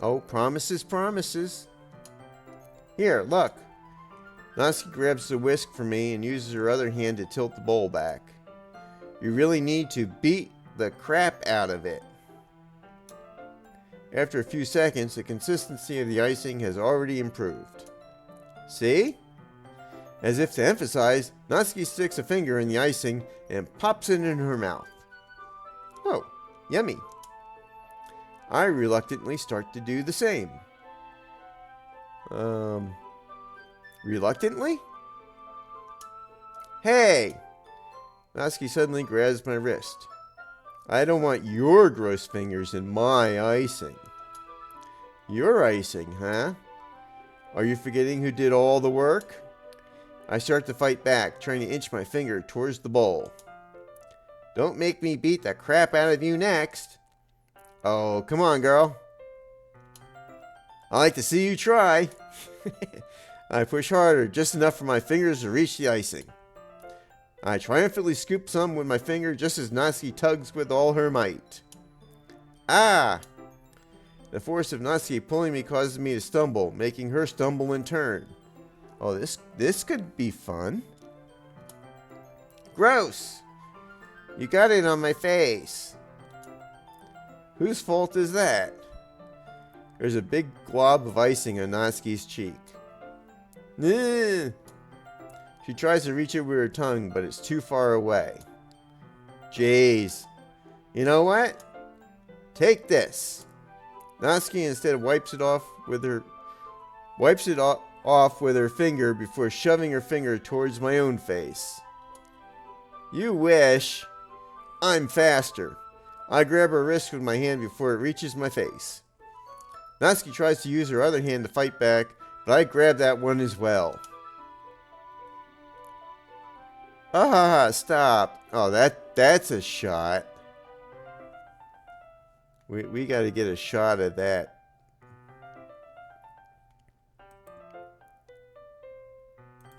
Oh, promises, promises. Here, look. Natsuki grabs the whisk from me and uses her other hand to tilt the bowl back. You really need to beat the crap out of it. After a few seconds, the consistency of the icing has already improved. See? As if to emphasize, Natsuki sticks a finger in the icing and pops it in her mouth. Oh, yummy. I reluctantly start to do the same. Reluctantly? Hey! Natsuki suddenly grabs my wrist. I don't want your gross fingers in my icing. Your icing, huh? Are you forgetting who did all the work? I start to fight back, trying to inch my finger towards the bowl. Don't make me beat the crap out of you next. Oh, come on, girl. I like to see you try. I push harder, just enough for my fingers to reach the icing. I triumphantly scoop some with my finger just as Natsuki tugs with all her might. Ah! The force of Natsuki pulling me causes me to stumble, making her stumble in turn. Oh, this could be fun. Gross! You got it on my face. Whose fault is that? There's a big glob of icing on Natsuki's cheek. She tries to reach it with her tongue, but it's too far away. Jeez. You know what? Take this. Natsuki instead wipes it off with her finger before shoving her finger towards my own face. You wish. I'm faster. I grab her wrist with my hand before it reaches my face. Natsuki tries to use her other hand to fight back, but I grab that one as well. Ah, stop. Oh, that's a shot. We got to get a shot of that.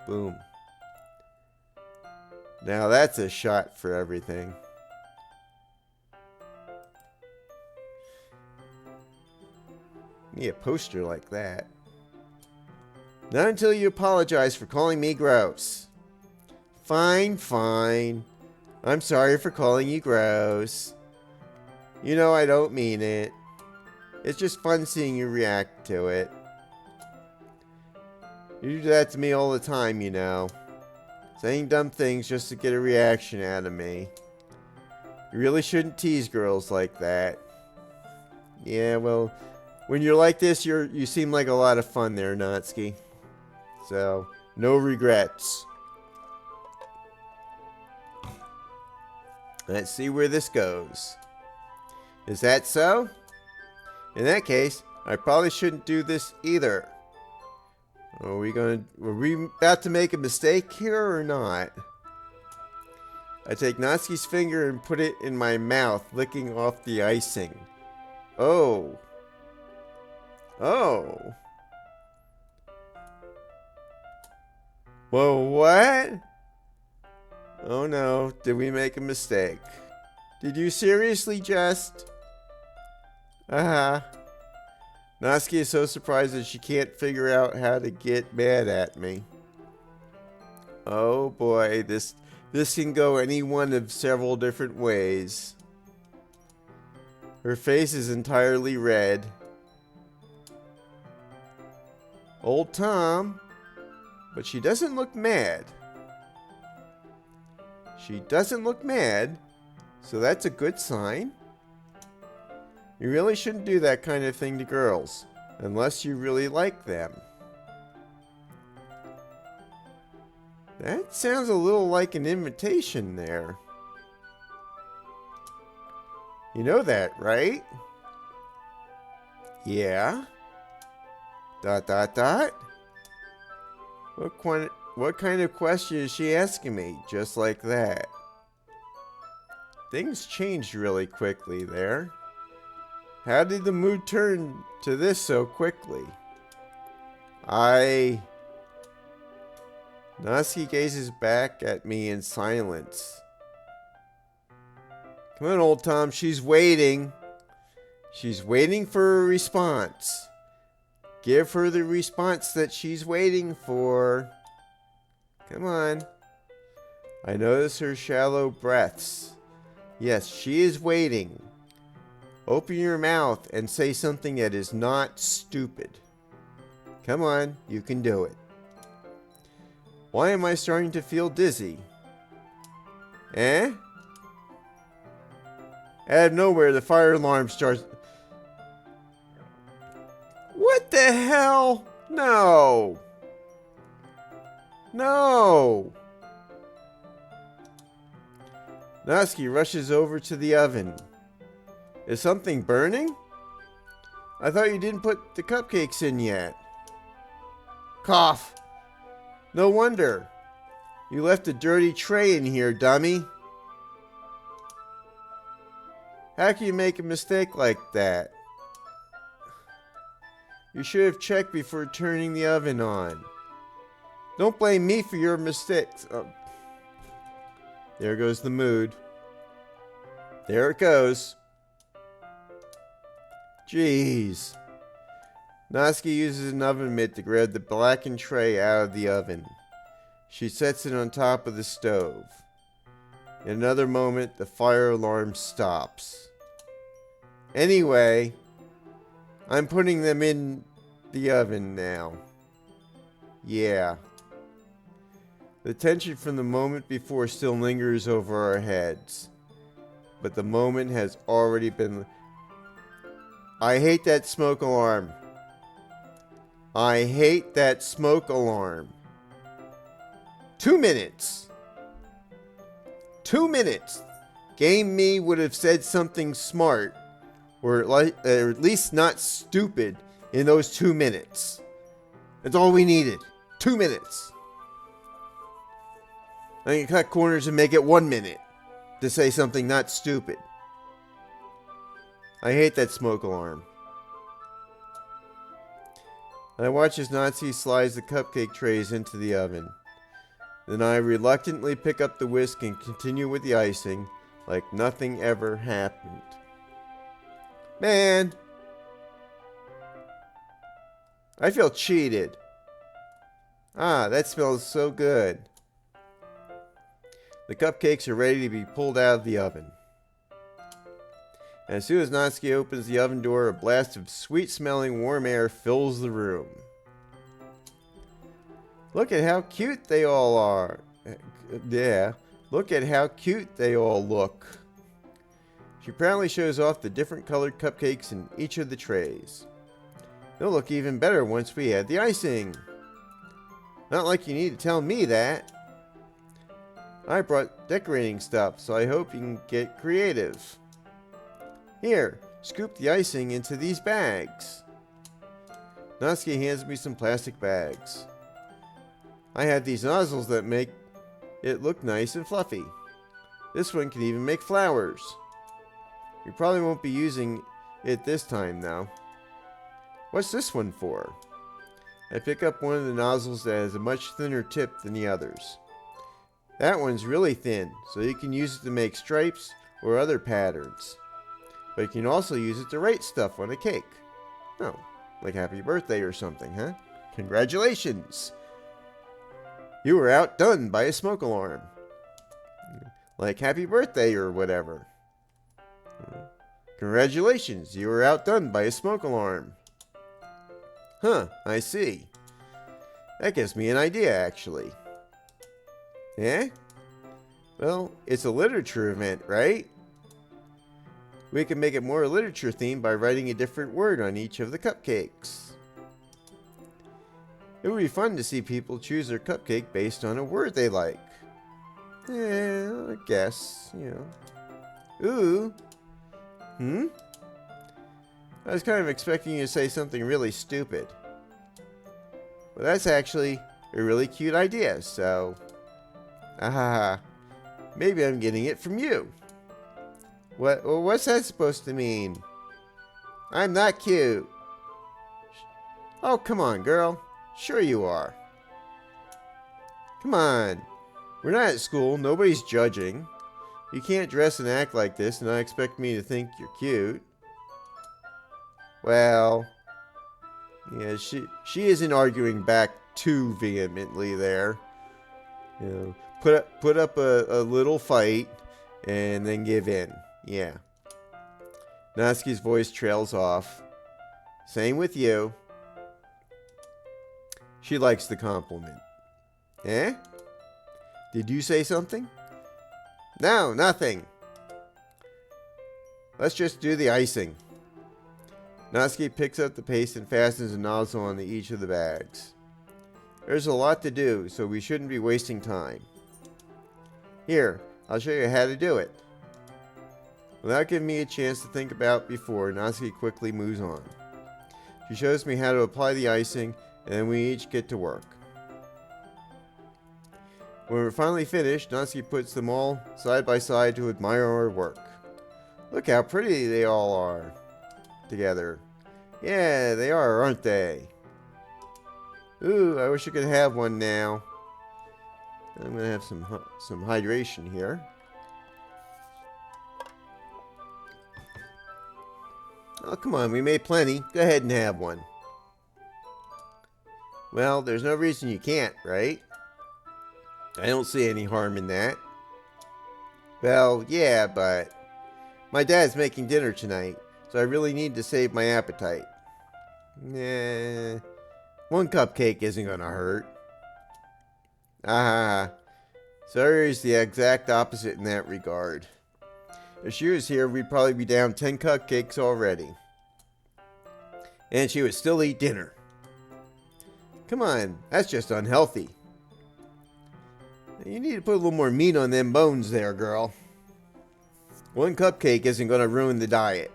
Boom. Now that's a shot for everything. Need a poster like that. Not until you apologize for calling me gross. Fine, fine. I'm sorry for calling you gross. You know I don't mean it. It's just fun seeing you react to it. You do that to me all the time, you know. Saying dumb things just to get a reaction out of me. You really shouldn't tease girls like that. Yeah, well, when you're like this, you seem like a lot of fun there, Natsuki. So, no regrets. Let's see where this goes. Is that so? In that case, I probably shouldn't do this either. Are we about to make a mistake here or not? I take Natsuki's finger and put it in my mouth, licking off the icing. Oh. Oh. Whoa, what? Oh no, did we make a mistake? Did you seriously just? Natsuki is so surprised that she can't figure out how to get mad at me. Oh boy, this can go any one of several different ways. Her face is entirely red. OldTom, but she doesn't look mad. She doesn't look mad, so that's a good sign. You really shouldn't do that kind of thing to girls, unless you really like them. That sounds a little like an invitation there. You know that, right? Yeah. ... What kind of question is she asking me, just like that? Things changed really quickly there. How did the mood turn to this so quickly? Natsuki gazes back at me in silence. Come on, OldTom, she's waiting. She's waiting for a response. Give her the response that she's waiting for. Come on. I notice her shallow breaths. Yes, she is waiting. Open your mouth and say something that is not stupid. Come on, you can do it. Why am I starting to feel dizzy? Eh? Out of nowhere, the fire alarm starts. What the hell? No. No. Natsuki rushes over to the oven. Is something burning? I thought you didn't put the cupcakes in yet. Cough. No wonder. You left a dirty tray in here, dummy. How can you make a mistake like that? You should have checked before turning the oven on. Don't blame me for your mistakes. Oh. There goes the mood. There it goes. Jeez. Natsuki uses an oven mitt to grab the blackened tray out of the oven. She sets it on top of the stove. In another moment, the fire alarm stops. Anyway, I'm putting them in the oven now. Yeah. The tension from the moment before still lingers over our heads. But the moment has already been... I hate that smoke alarm. I hate that smoke alarm. 2 minutes. 2 minutes. Game me would have said something smart, or at least not stupid, in those 2 minutes. That's all we needed. 2 minutes. I can cut corners and make it 1 minute to say something not stupid. I hate that smoke alarm. I watch as Natsuki slides the cupcake trays into the oven. Then I reluctantly pick up the whisk and continue with the icing like nothing ever happened. Man! I feel cheated. Ah, that smells so good. The cupcakes are ready to be pulled out of the oven. And as soon as Natsuki opens the oven door, a blast of sweet-smelling warm air fills the room. Look at how cute they all are. Yeah, look at how cute they all look. She proudly shows off the different colored cupcakes in each of the trays. They'll look even better once we add the icing. Not like you need to tell me that. I brought decorating stuff, so I hope you can get creative. Here, scoop the icing into these bags. Natsuki hands me some plastic bags. I have these nozzles that make it look nice and fluffy. This one can even make flowers. We probably won't be using it this time though. What's this one for? I pick up one of the nozzles that has a much thinner tip than the others. That one's really thin, so you can use it to make stripes or other patterns. But you can also use it to write stuff on a cake. Oh, like happy birthday or something, huh? Congratulations! You were outdone by a smoke alarm. Like happy birthday or whatever. Congratulations, you were outdone by a smoke alarm. Huh, I see. That gives me an idea, actually. Eh? Well, it's a literature event, right? We can make it more literature themed by writing a different word on each of the cupcakes. It would be fun to see people choose their cupcake based on a word they like. Yeah, I guess, you know. Ooh. I was kind of expecting you to say something really stupid. But that's actually a really cute idea, so... maybe I'm getting it from you. What's that supposed to mean? I'm not cute. Oh, come on, girl. Sure you are. Come on. We're not at school. Nobody's judging. You can't dress and act like this and not expect me to think you're cute. Well, yeah, she isn't arguing back too vehemently there. You know, put up a little fight and then give in. Yeah. Natsuki's voice trails off. Same with you. She likes the compliment. Eh? Did you say something? No, nothing. Let's just do the icing. Natsuki picks up the paste and fastens a nozzle onto each of the bags. There's a lot to do, so we shouldn't be wasting time. Here, I'll show you how to do it. Without giving me a chance to think about before, Natsuki quickly moves on. She shows me how to apply the icing, and then we each get to work. When we're finally finished, Natsuki puts them all side by side to admire our work. Look how pretty they all are together. Yeah, they are, aren't they? Ooh, I wish I could have one now. I'm gonna have some hydration here. Oh, come on, we made plenty. Go ahead and have one. Well, there's no reason you can't, right? I don't see any harm in that. Well, yeah, but my dad's making dinner tonight, so I really need to save my appetite. Nah, one cupcake isn't gonna hurt. Sary's the exact opposite in that regard. If she was here, we'd probably be down 10 cupcakes already. And she would still eat dinner. Come on, that's just unhealthy. You need to put a little more meat on them bones there, girl. One cupcake isn't going to ruin the diet.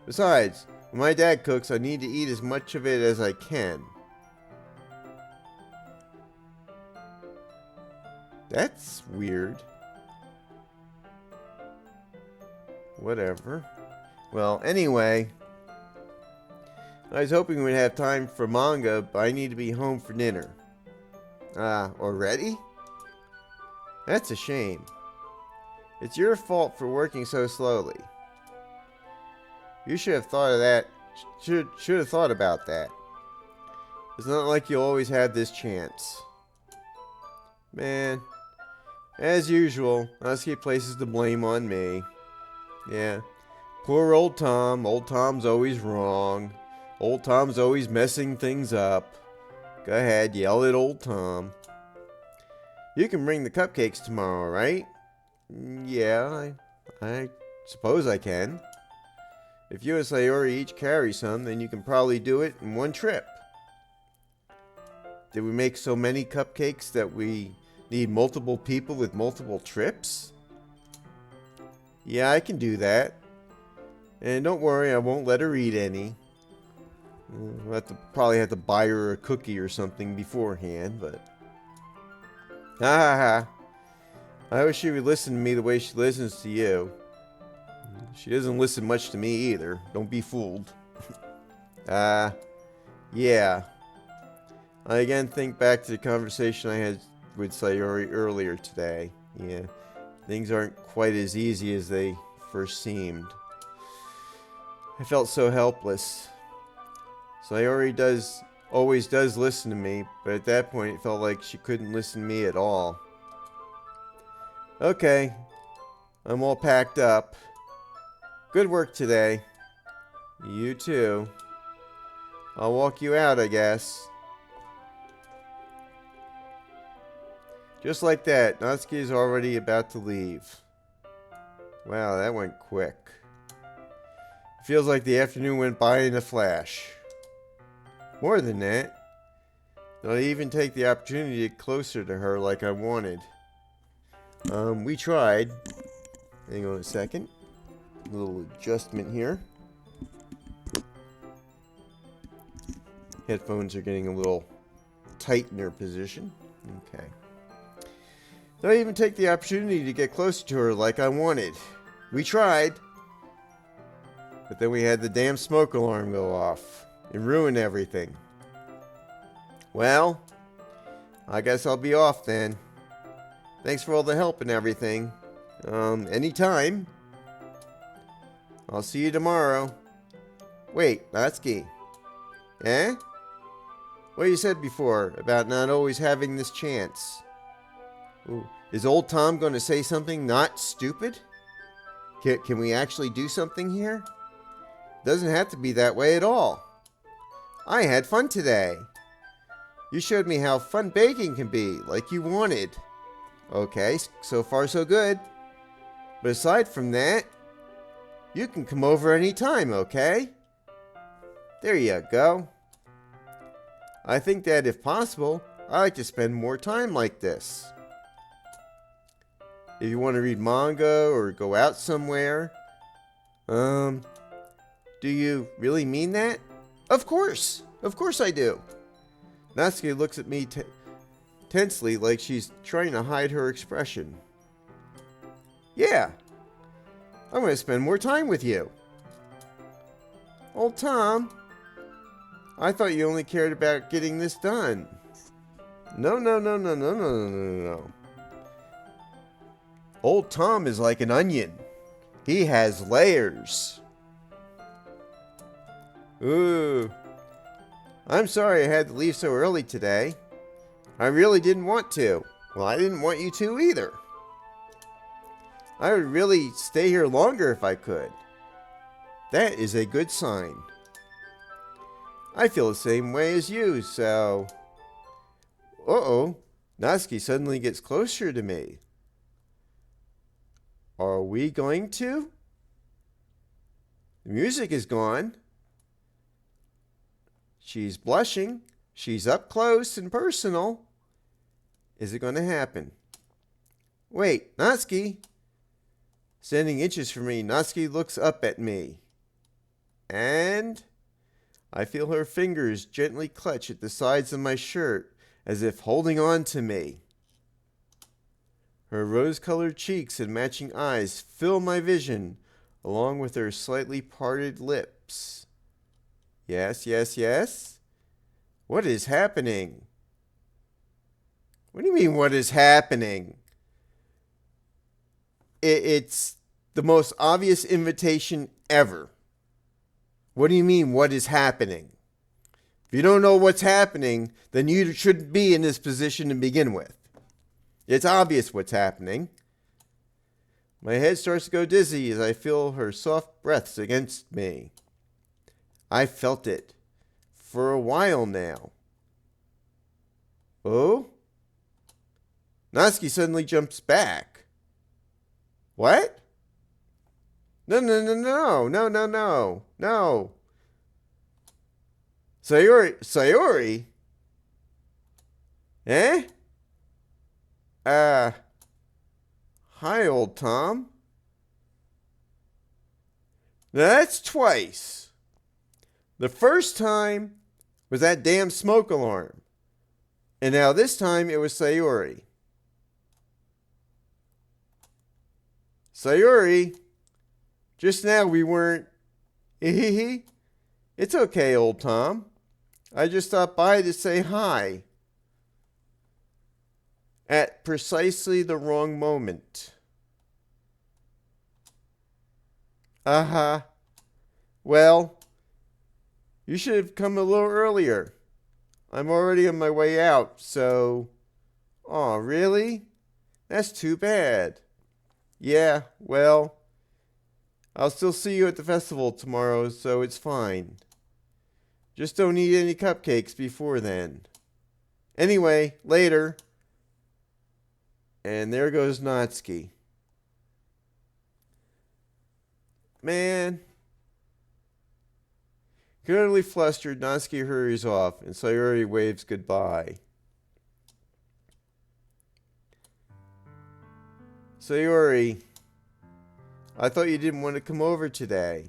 Besides, when my dad cooks, I need to eat as much of it as I can. That's weird. Whatever. Well, anyway, I was hoping we'd have time for manga, but I need to be home for dinner. Already? That's a shame. It's your fault for working so slowly. You should have thought of that. Should have thought about that. It's not like you always have this chance. Man, as usual, Natsuki places the blame on me. Yeah, poor old Tom. Old Tom's always wrong. Old Tom's always messing things up. Go ahead, yell at old Tom. You can bring the cupcakes tomorrow, right? Yeah, I suppose I can. If you and Sayori each carry some, then you can probably do it in one trip. Did we make so many cupcakes that we need multiple people with multiple trips? Yeah, I can do that. And don't worry, I won't let her eat any. We'll probably have to buy her a cookie or something beforehand, but... I wish she would listen to me the way she listens to you. She doesn't listen much to me either. Don't be fooled. Yeah. I again think back to the conversation I had with Sayori earlier today. Yeah. Things aren't quite as easy as they first seemed. I felt so helpless. Sayori always does listen to me, but at that point it felt like she couldn't listen to me at all. Okay, I'm all packed up. Good work today. You too. I'll walk you out, I guess. Just like that, Natsuki is already about to leave. Wow, that went quick. It feels like the afternoon went by in a flash. More than that, did I even take the opportunity to get closer to her like I wanted? We tried. Hang on a second. A little adjustment here. Headphones are getting a little tight in their position. Okay. Did I even take the opportunity to get closer to her like I wanted? We tried. But then we had the damn smoke alarm go off. It ruined everything. Well, I guess I'll be off then. Thanks for all the help and everything. Anytime. I'll see you tomorrow. Wait, Natsuki. Eh? What you said before about not always having this chance. Ooh. Is old Tom going to say something not stupid? Can we actually do something here? Doesn't have to be that way at all. I had fun today. You showed me how fun baking can be, like you wanted. Okay, so far so good. But aside from that, you can come over anytime, okay? There you go. I think that if possible, I'd like to spend more time like this. if you want to read manga or go out somewhere. Do you really mean that? Of course I do. Natsuki looks at me tensely like she's trying to hide her expression. Yeah, I'm going to spend more time with you. Old Tom, I thought you only cared about getting this done. No. Old Tom is like an onion. He has layers. Ooh. I'm sorry I had to leave so early today. I really didn't want to. Well, I didn't want you to either. I would really stay here longer if I could. That is a good sign. I feel the same way as you, so... Uh-oh. Natsuki suddenly gets closer to me. Are we going to? The music is gone. She's blushing. She's up close and personal. Is it going to happen? Wait, Natsuki. Standing inches from me, Natsuki looks up at me. And I feel her fingers gently clutch at the sides of my shirt as if holding on to me. Her rose-colored cheeks and matching eyes fill my vision, along with her slightly parted lips. Yes? What is happening? What do you mean, what is happening? It's the most obvious invitation ever. What do you mean, what is happening? If you don't know what's happening, then you shouldn't be in this position to begin with. It's obvious what's happening. My head starts to go dizzy as I feel her soft breaths against me. I felt it for a while now. Oh? Natsuki suddenly jumps back. What? No. Sayori? Eh? Hi, old Tom. That's twice. The first time was that damn smoke alarm. And now this time it was Sayori. Sayori, just now we weren't... It's okay, old Tom. I just stopped by to say hi. At precisely the wrong moment. Well, you should have come a little earlier. I'm already on my way out, so... Aw, really? That's too bad. Yeah, well, I'll still see you at the festival tomorrow, so it's fine. Just don't eat any cupcakes before then. Anyway, later. And there goes Natsuki. Man. Clearly flustered, Natsuki hurries off, and Sayori waves goodbye. Sayori, I thought you didn't want to come over today.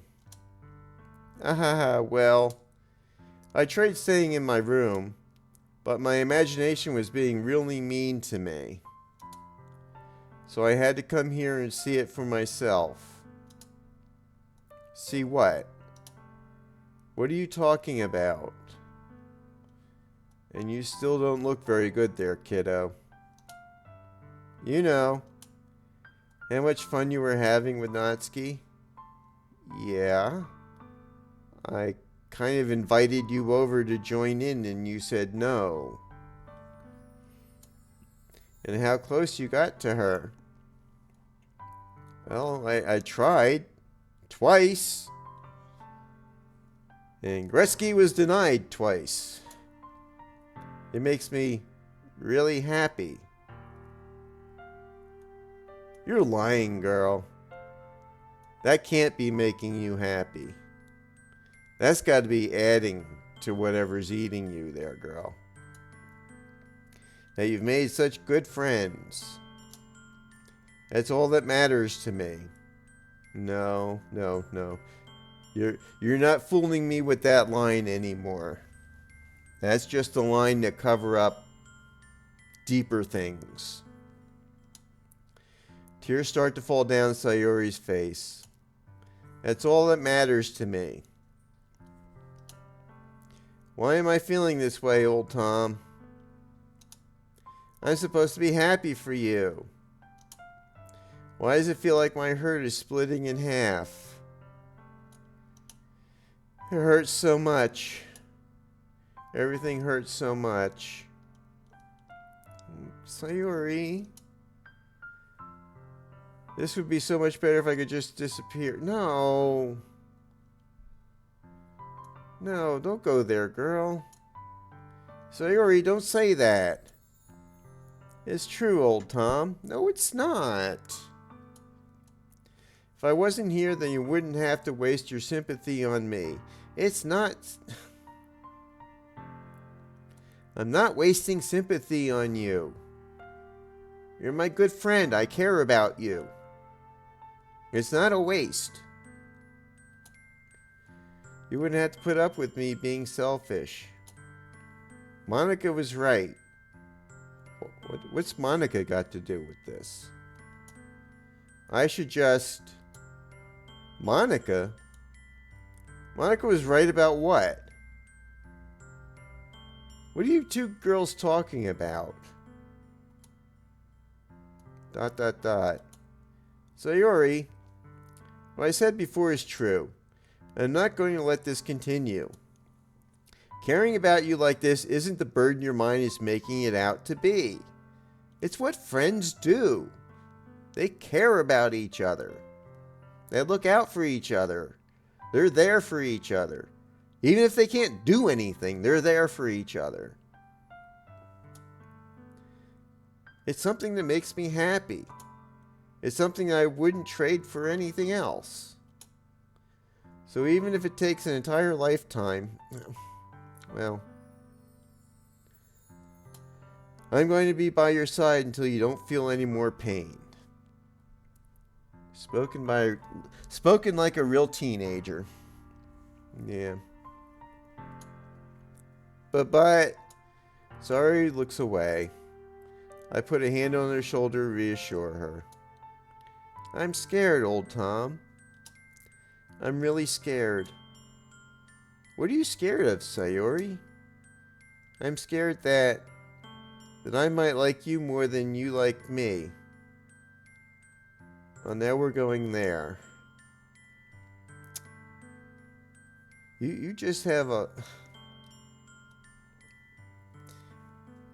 Well, I tried staying in my room, but my imagination was being really mean to me. So I had to come here and see it for myself. See what? What are you talking about? And you still don't look very good there, kiddo. You know. How much fun you were having with Natsuki? Yeah. I kind of invited you over to join in and you said no. And how close you got to her? Well, I tried. Twice. And Gretzky was denied twice. It makes me really happy. You're lying, girl. That can't be making you happy. That's got to be adding to whatever's eating you there, girl. That you've made such good friends. That's all that matters to me. No, no, no. You're not fooling me with that line anymore. That's just a line to cover up deeper things. Tears start to fall down Sayori's face. That's all that matters to me. Why am I feeling this way, OldTom? I'm supposed to be happy for you. Why does it feel like my heart is splitting in half? It hurts so much. Everything hurts so much. Sayori. This would be so much better if I could just disappear. No. No, don't go there, girl. Sayori, don't say that. It's true, OldTom. No, it's not. If I wasn't here, then you wouldn't have to waste your sympathy on me. It's not... I'm not wasting sympathy on you. You're my good friend. I care about you. It's not a waste. You wouldn't have to put up with me being selfish. Monica was right. What's Monica got to do with this? I should just... Monica? Monica was right about what? What are you two girls talking about? ... Sayori, what I said before is true. I'm not going to let this continue. Caring about you like this isn't the burden your mind is making it out to be. It's what friends do. They care about each other. They look out for each other. They're there for each other. Even if they can't do anything, they're there for each other. It's something that makes me happy. It's something I wouldn't trade for anything else. So even if it takes an entire lifetime, well, I'm going to be by your side until you don't feel any more pain. Spoken like a real teenager. Yeah. But Sayori looks away. I put a hand on her shoulder to reassure her. I'm scared, OldTom. I'm really scared. What are you scared of, Sayori? I'm scared that I might like you more than you like me. Well, now we're going there. You just have a...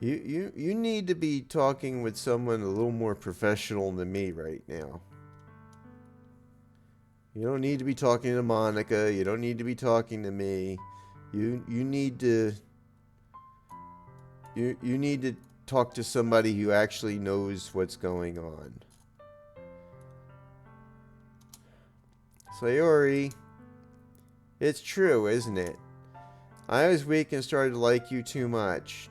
You need to be talking with someone a little more professional than me right now. You don't need to be talking to Monica. You don't need to be talking to me. You need to... You need to talk to somebody who actually knows what's going on. Sayori, it's true, isn't it? I was weak and started to like you too much.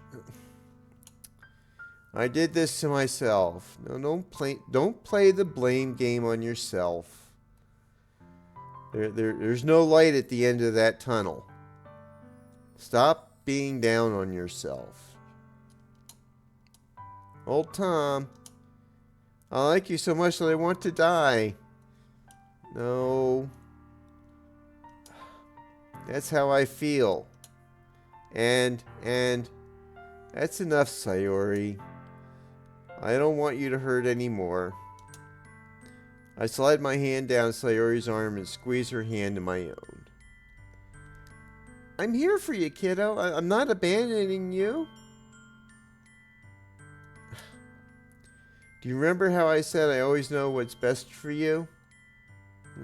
I did this to myself. No, don't play the blame game on yourself. There's no light at the end of that tunnel. Stop being down on yourself. OldTom, I like you so much that I want to die. No. That's how I feel. And that's enough, Sayori. I don't want you to hurt anymore. I slide my hand down Sayori's arm and squeeze her hand in my own. I'm here for you, kiddo. I'm not abandoning you. Do you remember how I said I always know what's best for you?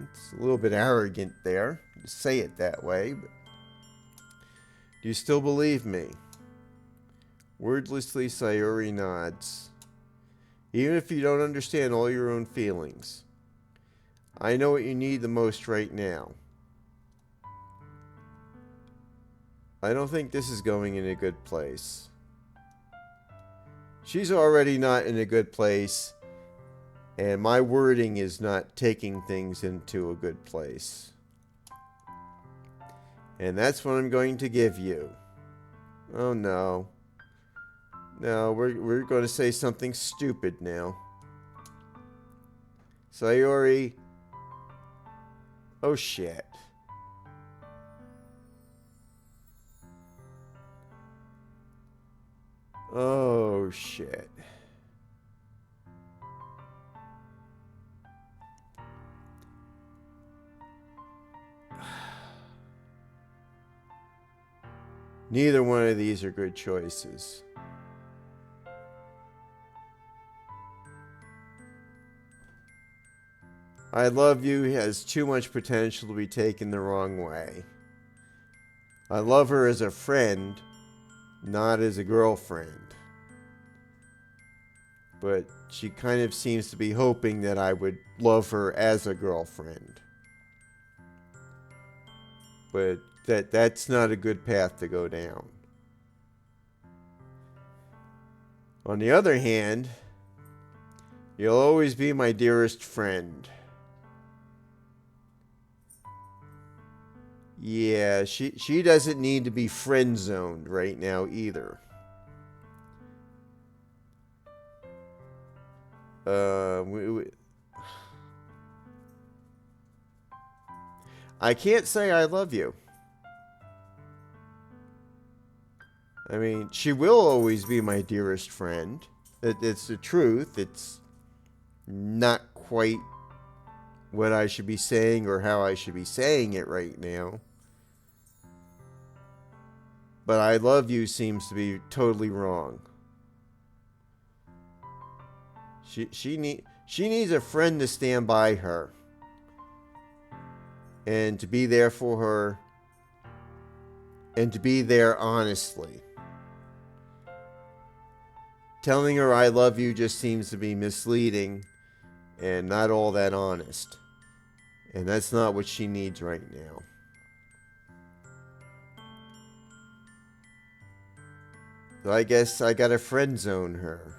It's a little bit arrogant there to say it that way, but do you still believe me? Wordlessly, Sayori nods. Even if you don't understand all your own feelings, I know what you need the most right now. I don't think this is going in a good place. She's already not in a good place, And my wording is not taking things into a good place. And that's what I'm going to give you. Oh no. No, we're going to say something stupid now. Sayori. Oh shit. Oh shit. Neither one of these are good choices. I love you has too much potential to be taken the wrong way. I love her as a friend, not as a girlfriend. But she kind of seems to be hoping that I would love her as a girlfriend. But that's not a good path to go down. On the other hand, you'll always be my dearest friend. Yeah, she doesn't need to be friend zoned right now either. I can't say I love you. I mean, she will always be my dearest friend. It's the truth. It's not quite what I should be saying or how I should be saying it right now. But I love you seems to be totally wrong. She needs a friend to stand by her and to be there for her and to be there honestly. Telling her I love you just seems to be misleading and not all that honest. And that's not what she needs right now. So I guess I gotta friend zone her.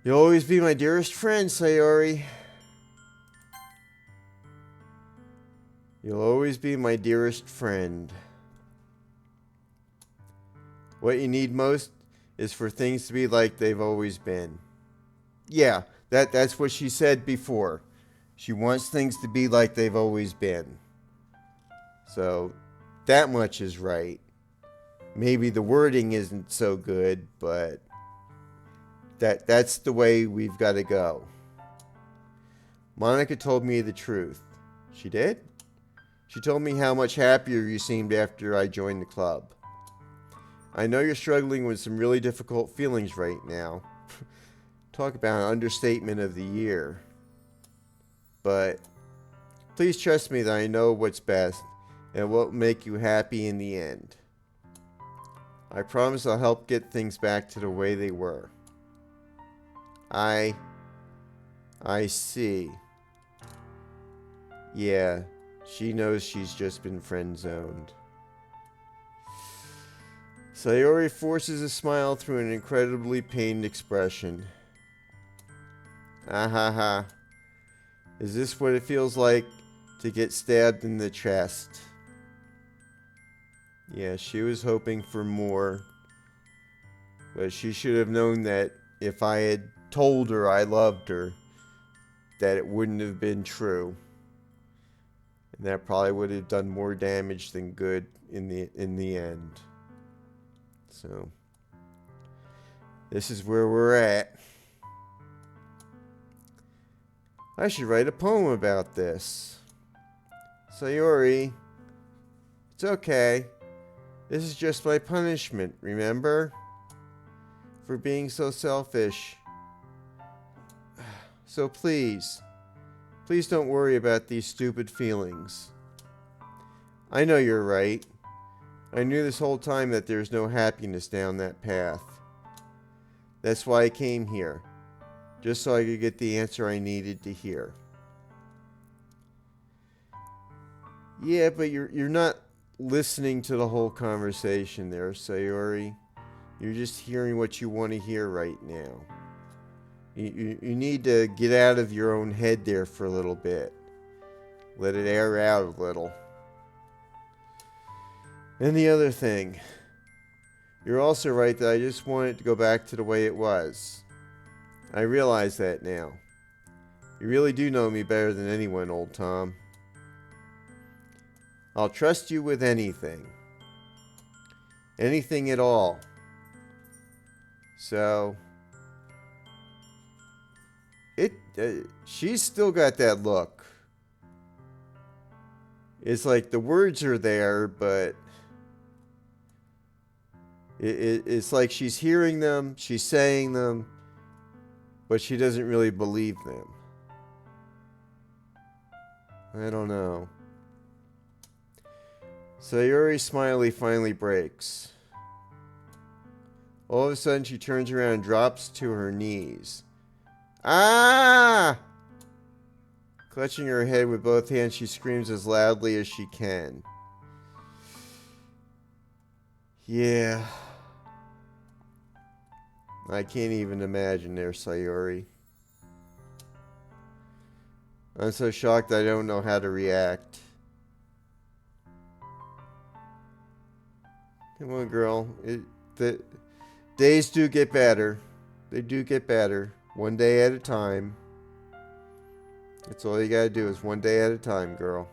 You'll always be my dearest friend, Sayori. You'll always be my dearest friend. What you need most is for things to be like they've always been. Yeah, that's what she said before. She wants things to be like they've always been. So, that much is right. Maybe the wording isn't so good, but that's the way we've got to go. Monica told me the truth. She did? She told me how much happier you seemed after I joined the club. I know you're struggling with some really difficult feelings right now. Talk about an understatement of the year. But please trust me that I know what's best and what will make you happy in the end. I promise I'll help get things back to the way they were. I see. Yeah, she knows she's just been friend-zoned. Sayori forces a smile through an incredibly pained expression. Ah ha ha. Is this what it feels like to get stabbed in the chest? Yeah, she was hoping for more. But she should have known that if I had told her I loved her, that it wouldn't have been true. And that probably would have done more damage than good in the end. So, this is where we're at. I should write a poem about this. Sayori, it's okay. This is just my punishment, remember? For being so selfish. So please don't worry about these stupid feelings. I know you're right. I knew this whole time that there's no happiness down that path. That's why I came here. Just so I could get the answer I needed to hear. Yeah, but you're not listening to the whole conversation there, Sayori. You're just hearing what you want to hear right now. You need to get out of your own head there for a little bit. Let it air out a little. And the other thing, you're also right that I just want it to go back to the way it was. I realize that now. You really do know me better than anyone, old Tom. I'll trust you with anything. Anything at all. So, she's still got that look. It's like the words are there, but it's like she's hearing them, she's saying them, but she doesn't really believe them. I don't know. Sayori's smiley finally breaks. All of a sudden, she turns around and drops to her knees. Ah! Clutching her head with both hands, she screams as loudly as she can. Yeah. I can't even imagine there, Sayori. I'm so shocked I don't know how to react. Come on, girl. The days do get better. They do get better. One day at a time. That's all you gotta do is one day at a time, girl.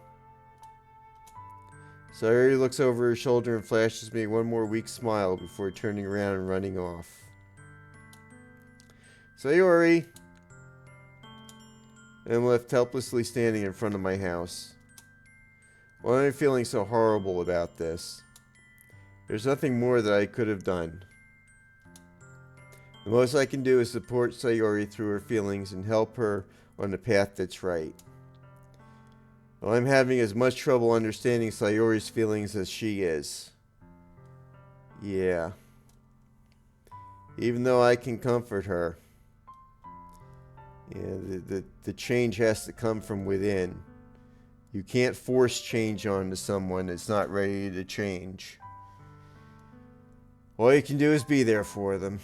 Sayori looks over her shoulder and flashes me one more weak smile before turning around and running off. Sayori! I'm left helplessly standing in front of my house. Why am I feeling so horrible about this? There's nothing more that I could have done. The most I can do is support Sayori through her feelings and help her on the path that's right. Well, I'm having as much trouble understanding Sayori's feelings as she is. Yeah. Even though I can comfort her. Yeah, the change has to come from within. You can't force change onto someone that's not ready to change. All you can do is be there for them.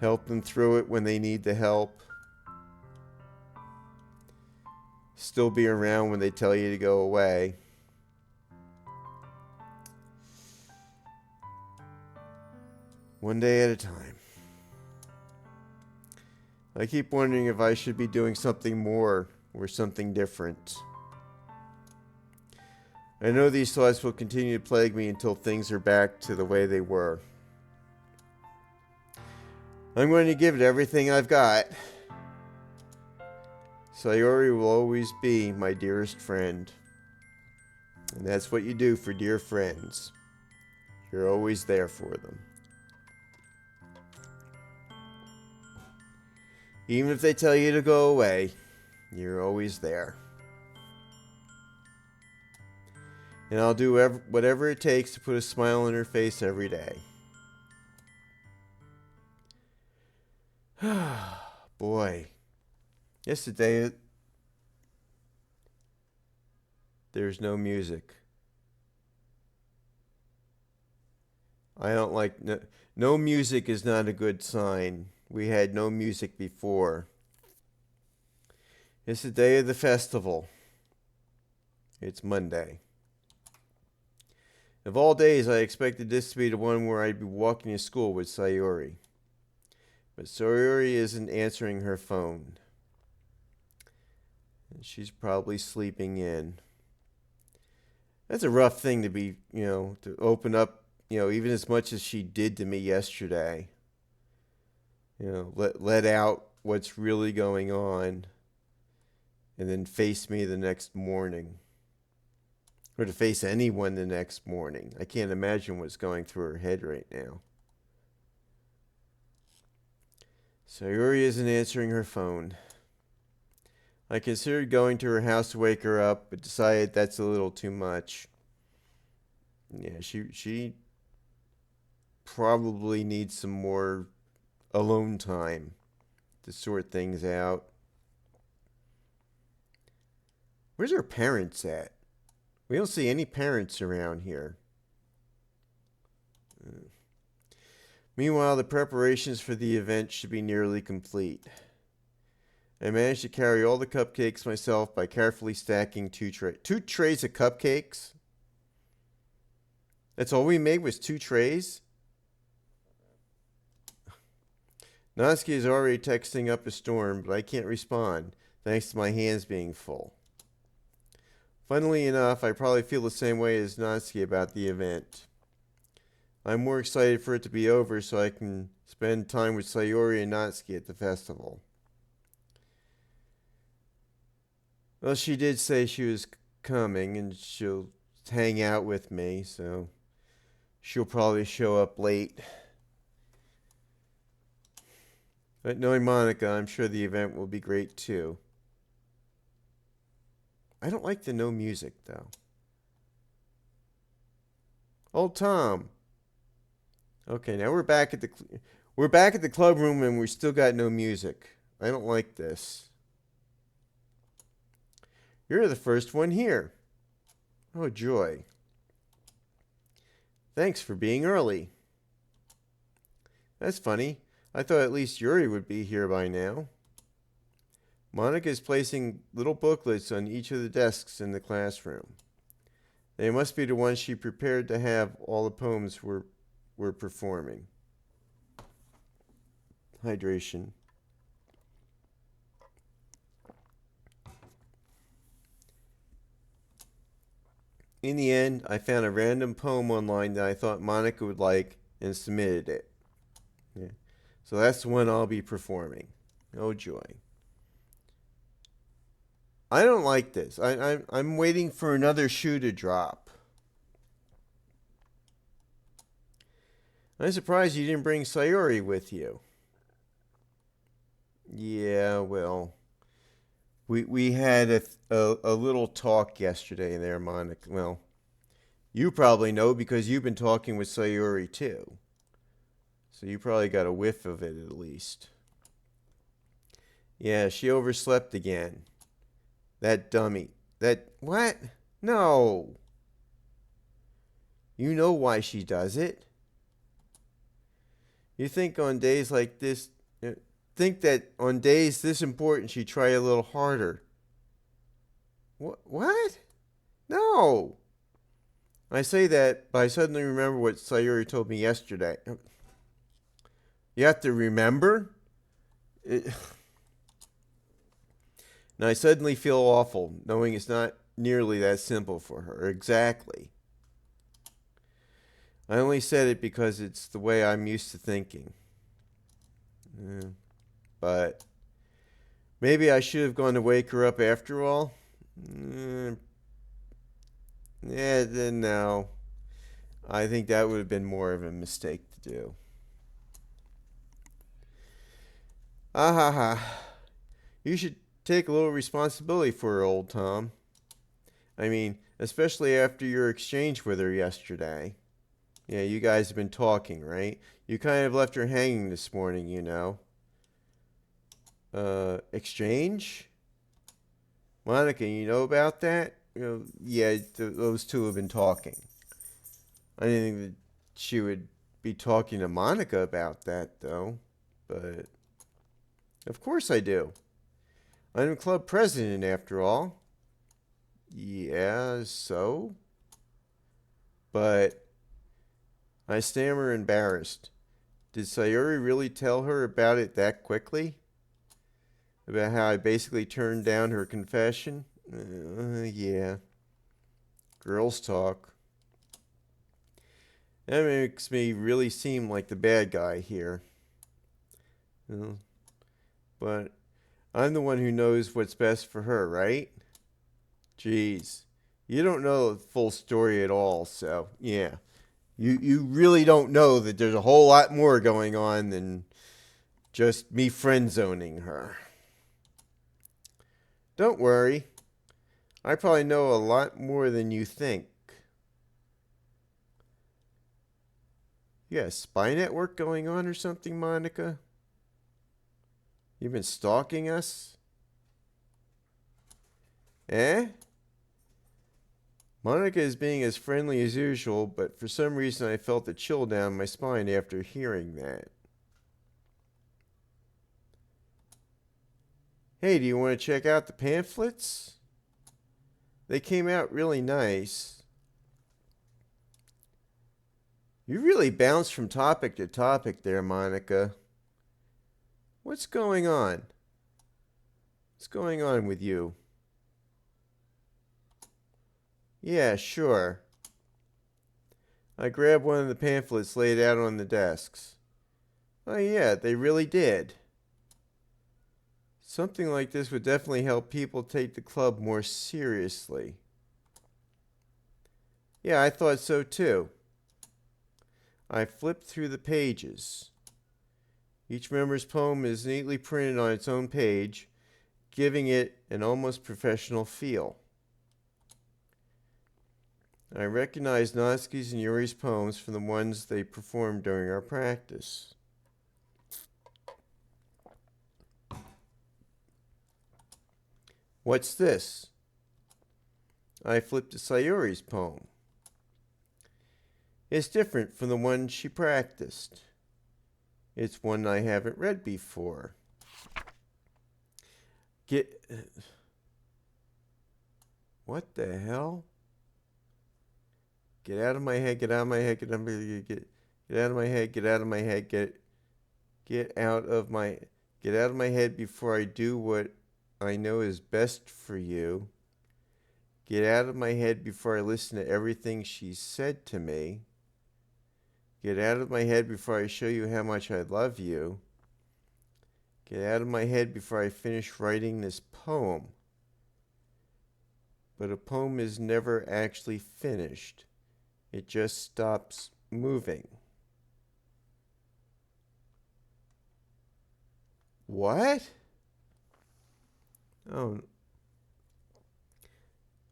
Help them through it when they need the help. Still be around when they tell you to go away. One day at a time. I keep wondering if I should be doing something more or something different. I know these thoughts will continue to plague me until things are back to the way they were. I'm going to give it everything I've got. Sayori will always be my dearest friend. And that's what you do for dear friends. You're always there for them. Even if they tell you to go away, you're always there. And I'll do whatever it takes to put a smile on her face every day. Boy. Yesterday, there's no music. I don't like... No music is not a good sign. We had no music before. It's the day of the festival. It's Monday. Of all days, I expected this to be the one where I'd be walking to school with Sayori. But Sayori isn't answering her phone. And she's probably sleeping in. That's a rough thing to be, to open up, even as much as she did to me yesterday. Let out what's really going on and then face me the next morning. Or to face anyone the next morning. I can't imagine what's going through her head right now. Sayori isn't answering her phone. I considered going to her house to wake her up, but decided that's a little too much. Yeah, she probably needs some more alone time to sort things out. Where's her parents at? We don't see any parents around here. Meanwhile, the preparations for the event should be nearly complete. I managed to carry all the cupcakes myself by carefully stacking two trays of cupcakes? That's all we made was 2 trays? Natsuki is already texting up a storm, but I can't respond, thanks to my hands being full. Funnily enough, I probably feel the same way as Natsuki about the event. I'm more excited for it to be over so I can spend time with Sayori and Natsuki at the festival. Well, she did say she was coming and she'll hang out with me, so she'll probably show up late. But knowing Monica, I'm sure the event will be great too. I don't like the no music though. OldTom. Okay, now we're back at the club room and we still got no music. I don't like this. You're the first one here. Oh joy. Thanks for being early. That's funny. I thought at least Yuri would be here by now. Monica is placing little booklets on each of the desks in the classroom. They must be the ones she prepared to have all the poems we're performing. Hydration. In the end, I found a random poem online that I thought Monica would like and submitted it. Yeah. So that's the one I'll be performing. Oh joy. I don't like this. I'm waiting for another shoe to drop. I'm surprised you didn't bring Sayori with you. Yeah, well, we had a little talk yesterday there, Monica. Well, you probably know because you've been talking with Sayori too. So you probably got a whiff of it at least. Yeah, she overslept again. That dummy. What? No. You know why she does it. You think on days like this, think that on days this important she'd try a little harder. What? No. I say that, but I suddenly remember what Sayori told me yesterday. You have to remember? And I suddenly feel awful, knowing it's not nearly that simple for her. Exactly. I only said it because it's the way I'm used to thinking. But maybe I should have gone to wake her up after all. Then no. I think that would have been more of a mistake to do. You should take a little responsibility for her, OldTom. I mean, especially after your exchange with her yesterday. Yeah, you guys have been talking, right? You kind of left her hanging this morning, you know. Exchange? Monica, you know about that? Yeah, those two have been talking. I didn't think that she would be talking to Monica about that, though. But, of course I do. I'm club president, after all. Yeah, so? But I stammer embarrassed. Did Sayori really tell her about it that quickly? About how I basically turned down her confession? Yeah. Girls talk. That makes me really seem like the bad guy here. But I'm the one who knows what's best for her, right? Jeez. You don't know the full story at all, so yeah. You really don't know that there's a whole lot more going on than just me friend zoning her. Don't worry. I probably know a lot more than you think. You got a spy network going on or something, Monica? You've been stalking us? Eh? Monica is being as friendly as usual, but for some reason I felt a chill down my spine after hearing that. Hey, do you want to check out the pamphlets? They came out really nice. You really bounce from topic to topic there, Monica. What's going on? What's going on with you? Yeah, sure. I grabbed one of the pamphlets laid out on the desks. Oh yeah, they really did. Something like this would definitely help people take the club more seriously. Yeah, I thought so too. I flipped through the pages. Each member's poem is neatly printed on its own page, giving it an almost professional feel. I recognized Natsuki's and Yuri's poems from the ones they performed during our practice. What's this? I flipped to Sayori's poem. It's different from the one she practiced. It's one I haven't read before. What the hell? Get out of my head, get out of my head, get out of my head, get out of my head, get out of my head, get out of my head before I do what I know is best for you. Get out of my head before I listen to everything she said to me. Get out of my head before I show you how much I love you. Get out of my head before I finish writing this poem. But a poem is never actually finished. It just stops moving. What? Oh.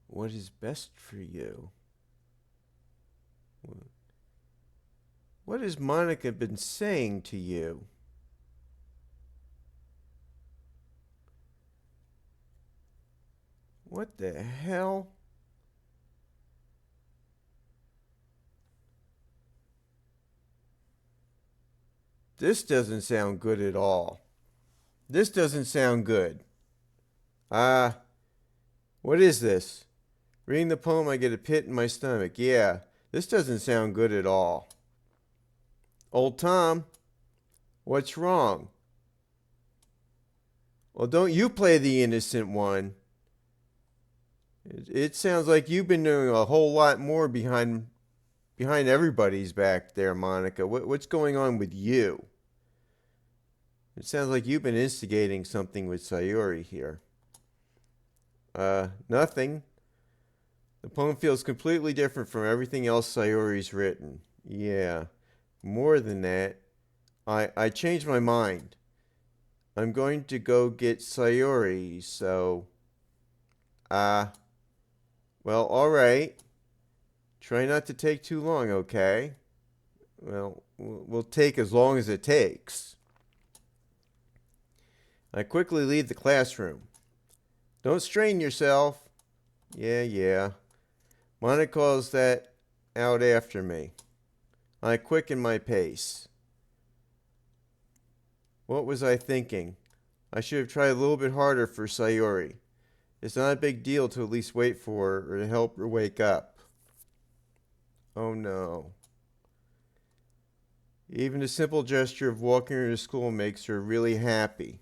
What is best for you? What has Monica been saying to you? What the hell? This doesn't sound good at all. This doesn't sound good. What is this? Reading the poem, I get a pit in my stomach. Yeah, this doesn't sound good at all. OldTom, what's wrong? Well, don't you play the innocent one. It sounds like you've been doing a whole lot more behind everybody's back there, Monica. What's going on with you? It sounds like you've been instigating something with Sayori here. Nothing. The poem feels completely different from everything else Sayori's written. Yeah. More than that, I changed my mind. I'm going to go get Sayori, so... Well, alright. Try not to take too long, okay? Well, we'll take as long as it takes. I quickly leave the classroom. Don't strain yourself. Yeah. Monica calls that out after me. I quicken my pace. What was I thinking? I should have tried a little bit harder for Sayori. It's not a big deal to at least wait for her or to help her wake up. Oh no. Even the simple gesture of walking her to school makes her really happy.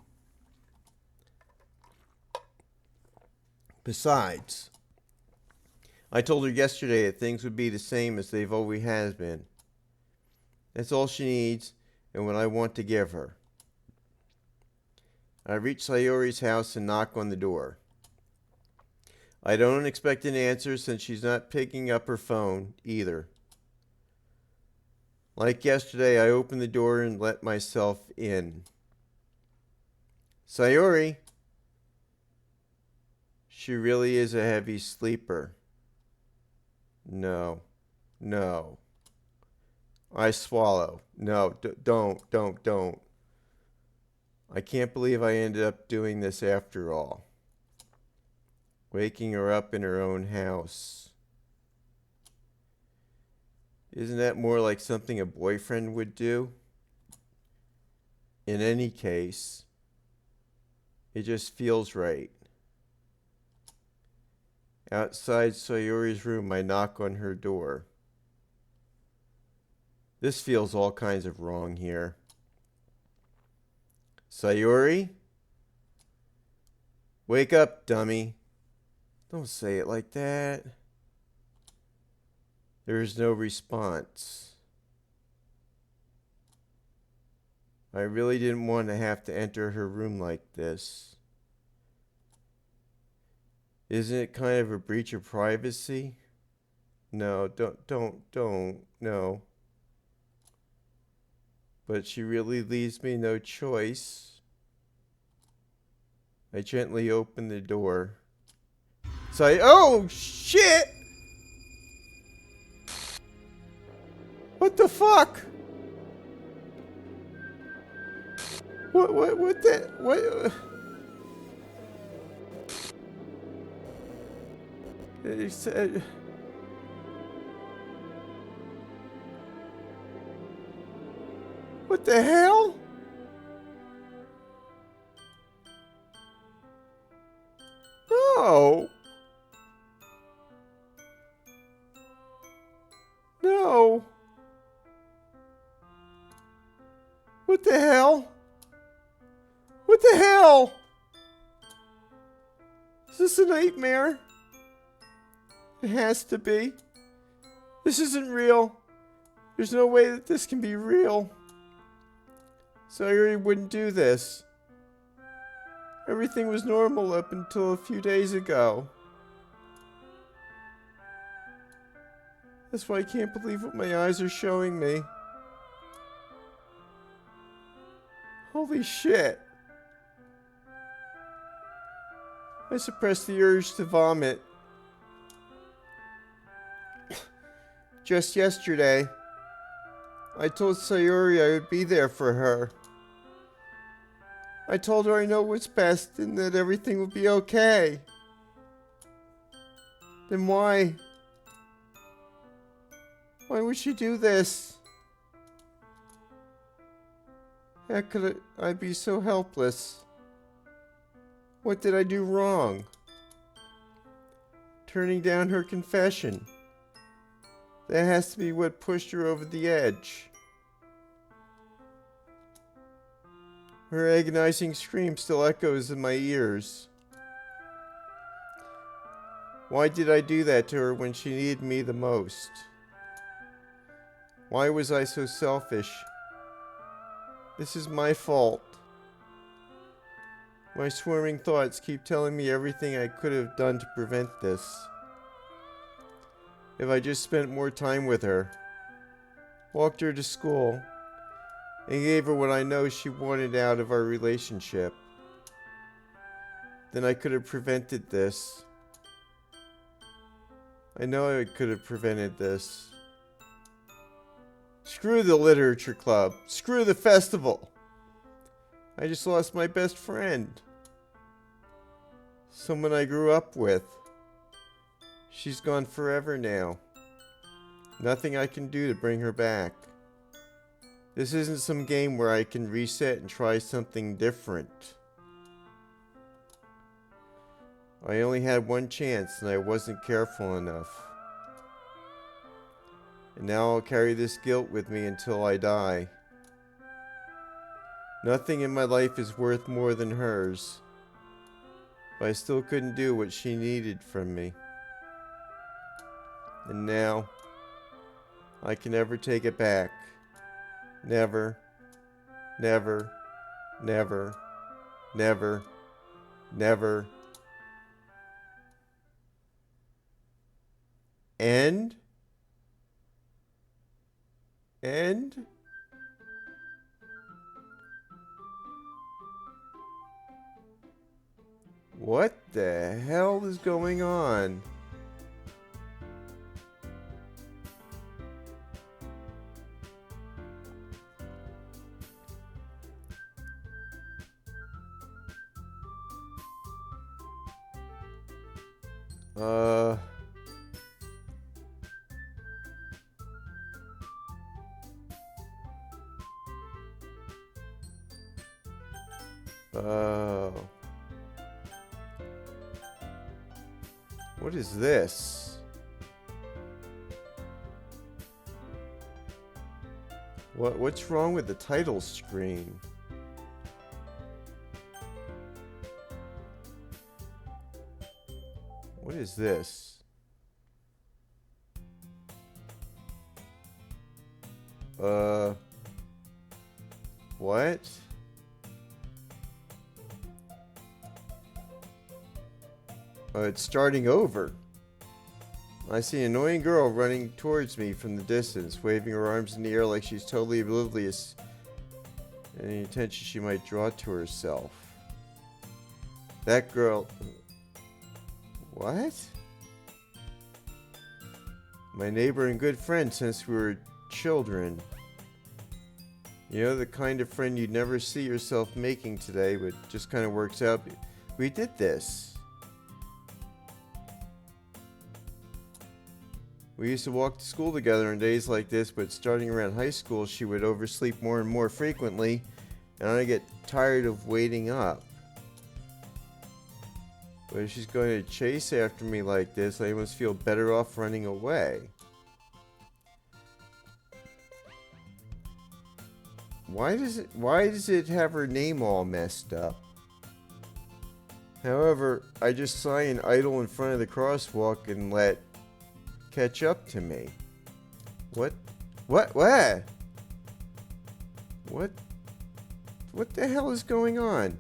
Besides, I told her yesterday that things would be the same as they've always has been. That's all she needs and what I want to give her. I reach Sayori's house and knock on the door. I don't expect an answer since she's not picking up her phone either. Like yesterday, I open the door and let myself in. Sayori! She really is a heavy sleeper. No. I swallow. No, don't. I can't believe I ended up doing this after all. Waking her up in her own house. Isn't that more like something a boyfriend would do? In any case, it just feels right. Outside Sayori's room, I knock on her door. This feels all kinds of wrong here. Sayori? Wake up, dummy. Don't say it like that. There is no response. I really didn't want to have to enter her room like this. Isn't it kind of a breach of privacy? No, don't, no. But she really leaves me no choice. I gently open the door. Oh, shit! What the fuck? What the, what? He said... What the hell? No. No. What the hell? What the hell? Is this a nightmare? It has to be. This isn't real. There's no way that this can be real. Sayori wouldn't do this. Everything was normal up until a few days ago. That's why I can't believe what my eyes are showing me. Holy shit. I suppressed the urge to vomit. Just yesterday, I told Sayori I would be there for her. I told her I know what's best and that everything will be okay. Then why? Why would she do this? How could I be so helpless? What did I do wrong? Turning down her confession. That has to be what pushed her over the edge. Her agonizing scream still echoes in my ears. Why did I do that to her when she needed me the most? Why was I so selfish? This is my fault. My swarming thoughts keep telling me everything I could have done to prevent this. If I just spent more time with her, walked her to school, and gave her what I know she wanted out of our relationship, then I could have prevented this. I know I could have prevented this. Screw the literature club. Screw the festival. I just lost my best friend. Someone I grew up with. She's gone forever now. Nothing I can do to bring her back. This isn't some game where I can reset and try something different. I only had one chance and I wasn't careful enough. And now I'll carry this guilt with me until I die. Nothing in my life is worth more than hers. But I still couldn't do what she needed from me. And now, I can never take it back. Never, never, never, never, never. End? End? What the hell is going on? Oh. What is this? What's wrong with the title screen? What is this? What? It's starting over. I see an annoying girl running towards me from the distance, waving her arms in the air like she's totally oblivious to any attention she might draw to herself. That girl... What? My neighbor and good friend since we were children. You know, the kind of friend you'd never see yourself making today, but just kind of works out. We did this. We used to walk to school together on days like this, but starting around high school, she would oversleep more and more frequently, and I'd get tired of waiting up. But if she's going to chase after me like this, I must feel better off running away. Why does it have her name all messed up? However, I just sigh and idle in front of the crosswalk and let catch up to me. What the hell is going on?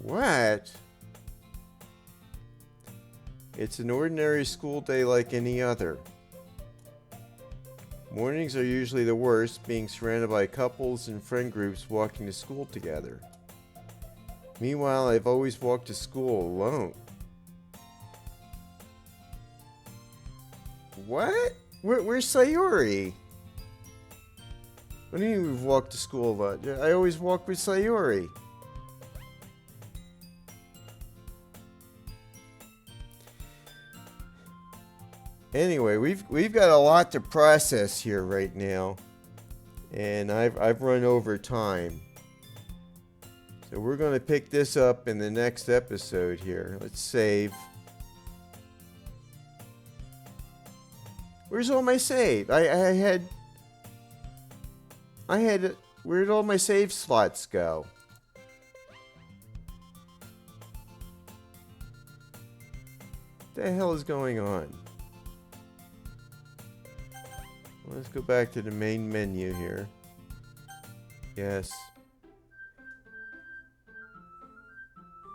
What? It's an ordinary school day like any other. Mornings are usually the worst, being surrounded by couples and friend groups walking to school together. Meanwhile, I've always walked to school alone. What? Where's Sayori? What do you mean we've walked to school alone? I always walk with Sayori. Anyway, we've got a lot to process here right now, and I've run over time. So we're going to pick this up in the next episode here. Let's save. Where's all my save? I had where'd all my save slots go? What the hell is going on? Let's go back to the main menu here. Yes.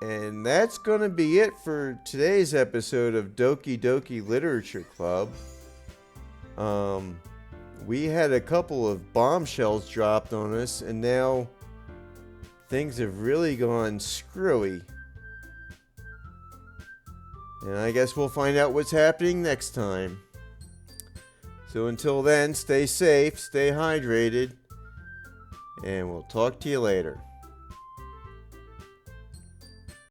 And that's going to be it for today's episode of Doki Doki Literature Club. We had a couple of bombshells dropped on us, and now things have really gone screwy. And I guess we'll find out what's happening next time. So until then, stay safe, stay hydrated, and we'll talk to you later.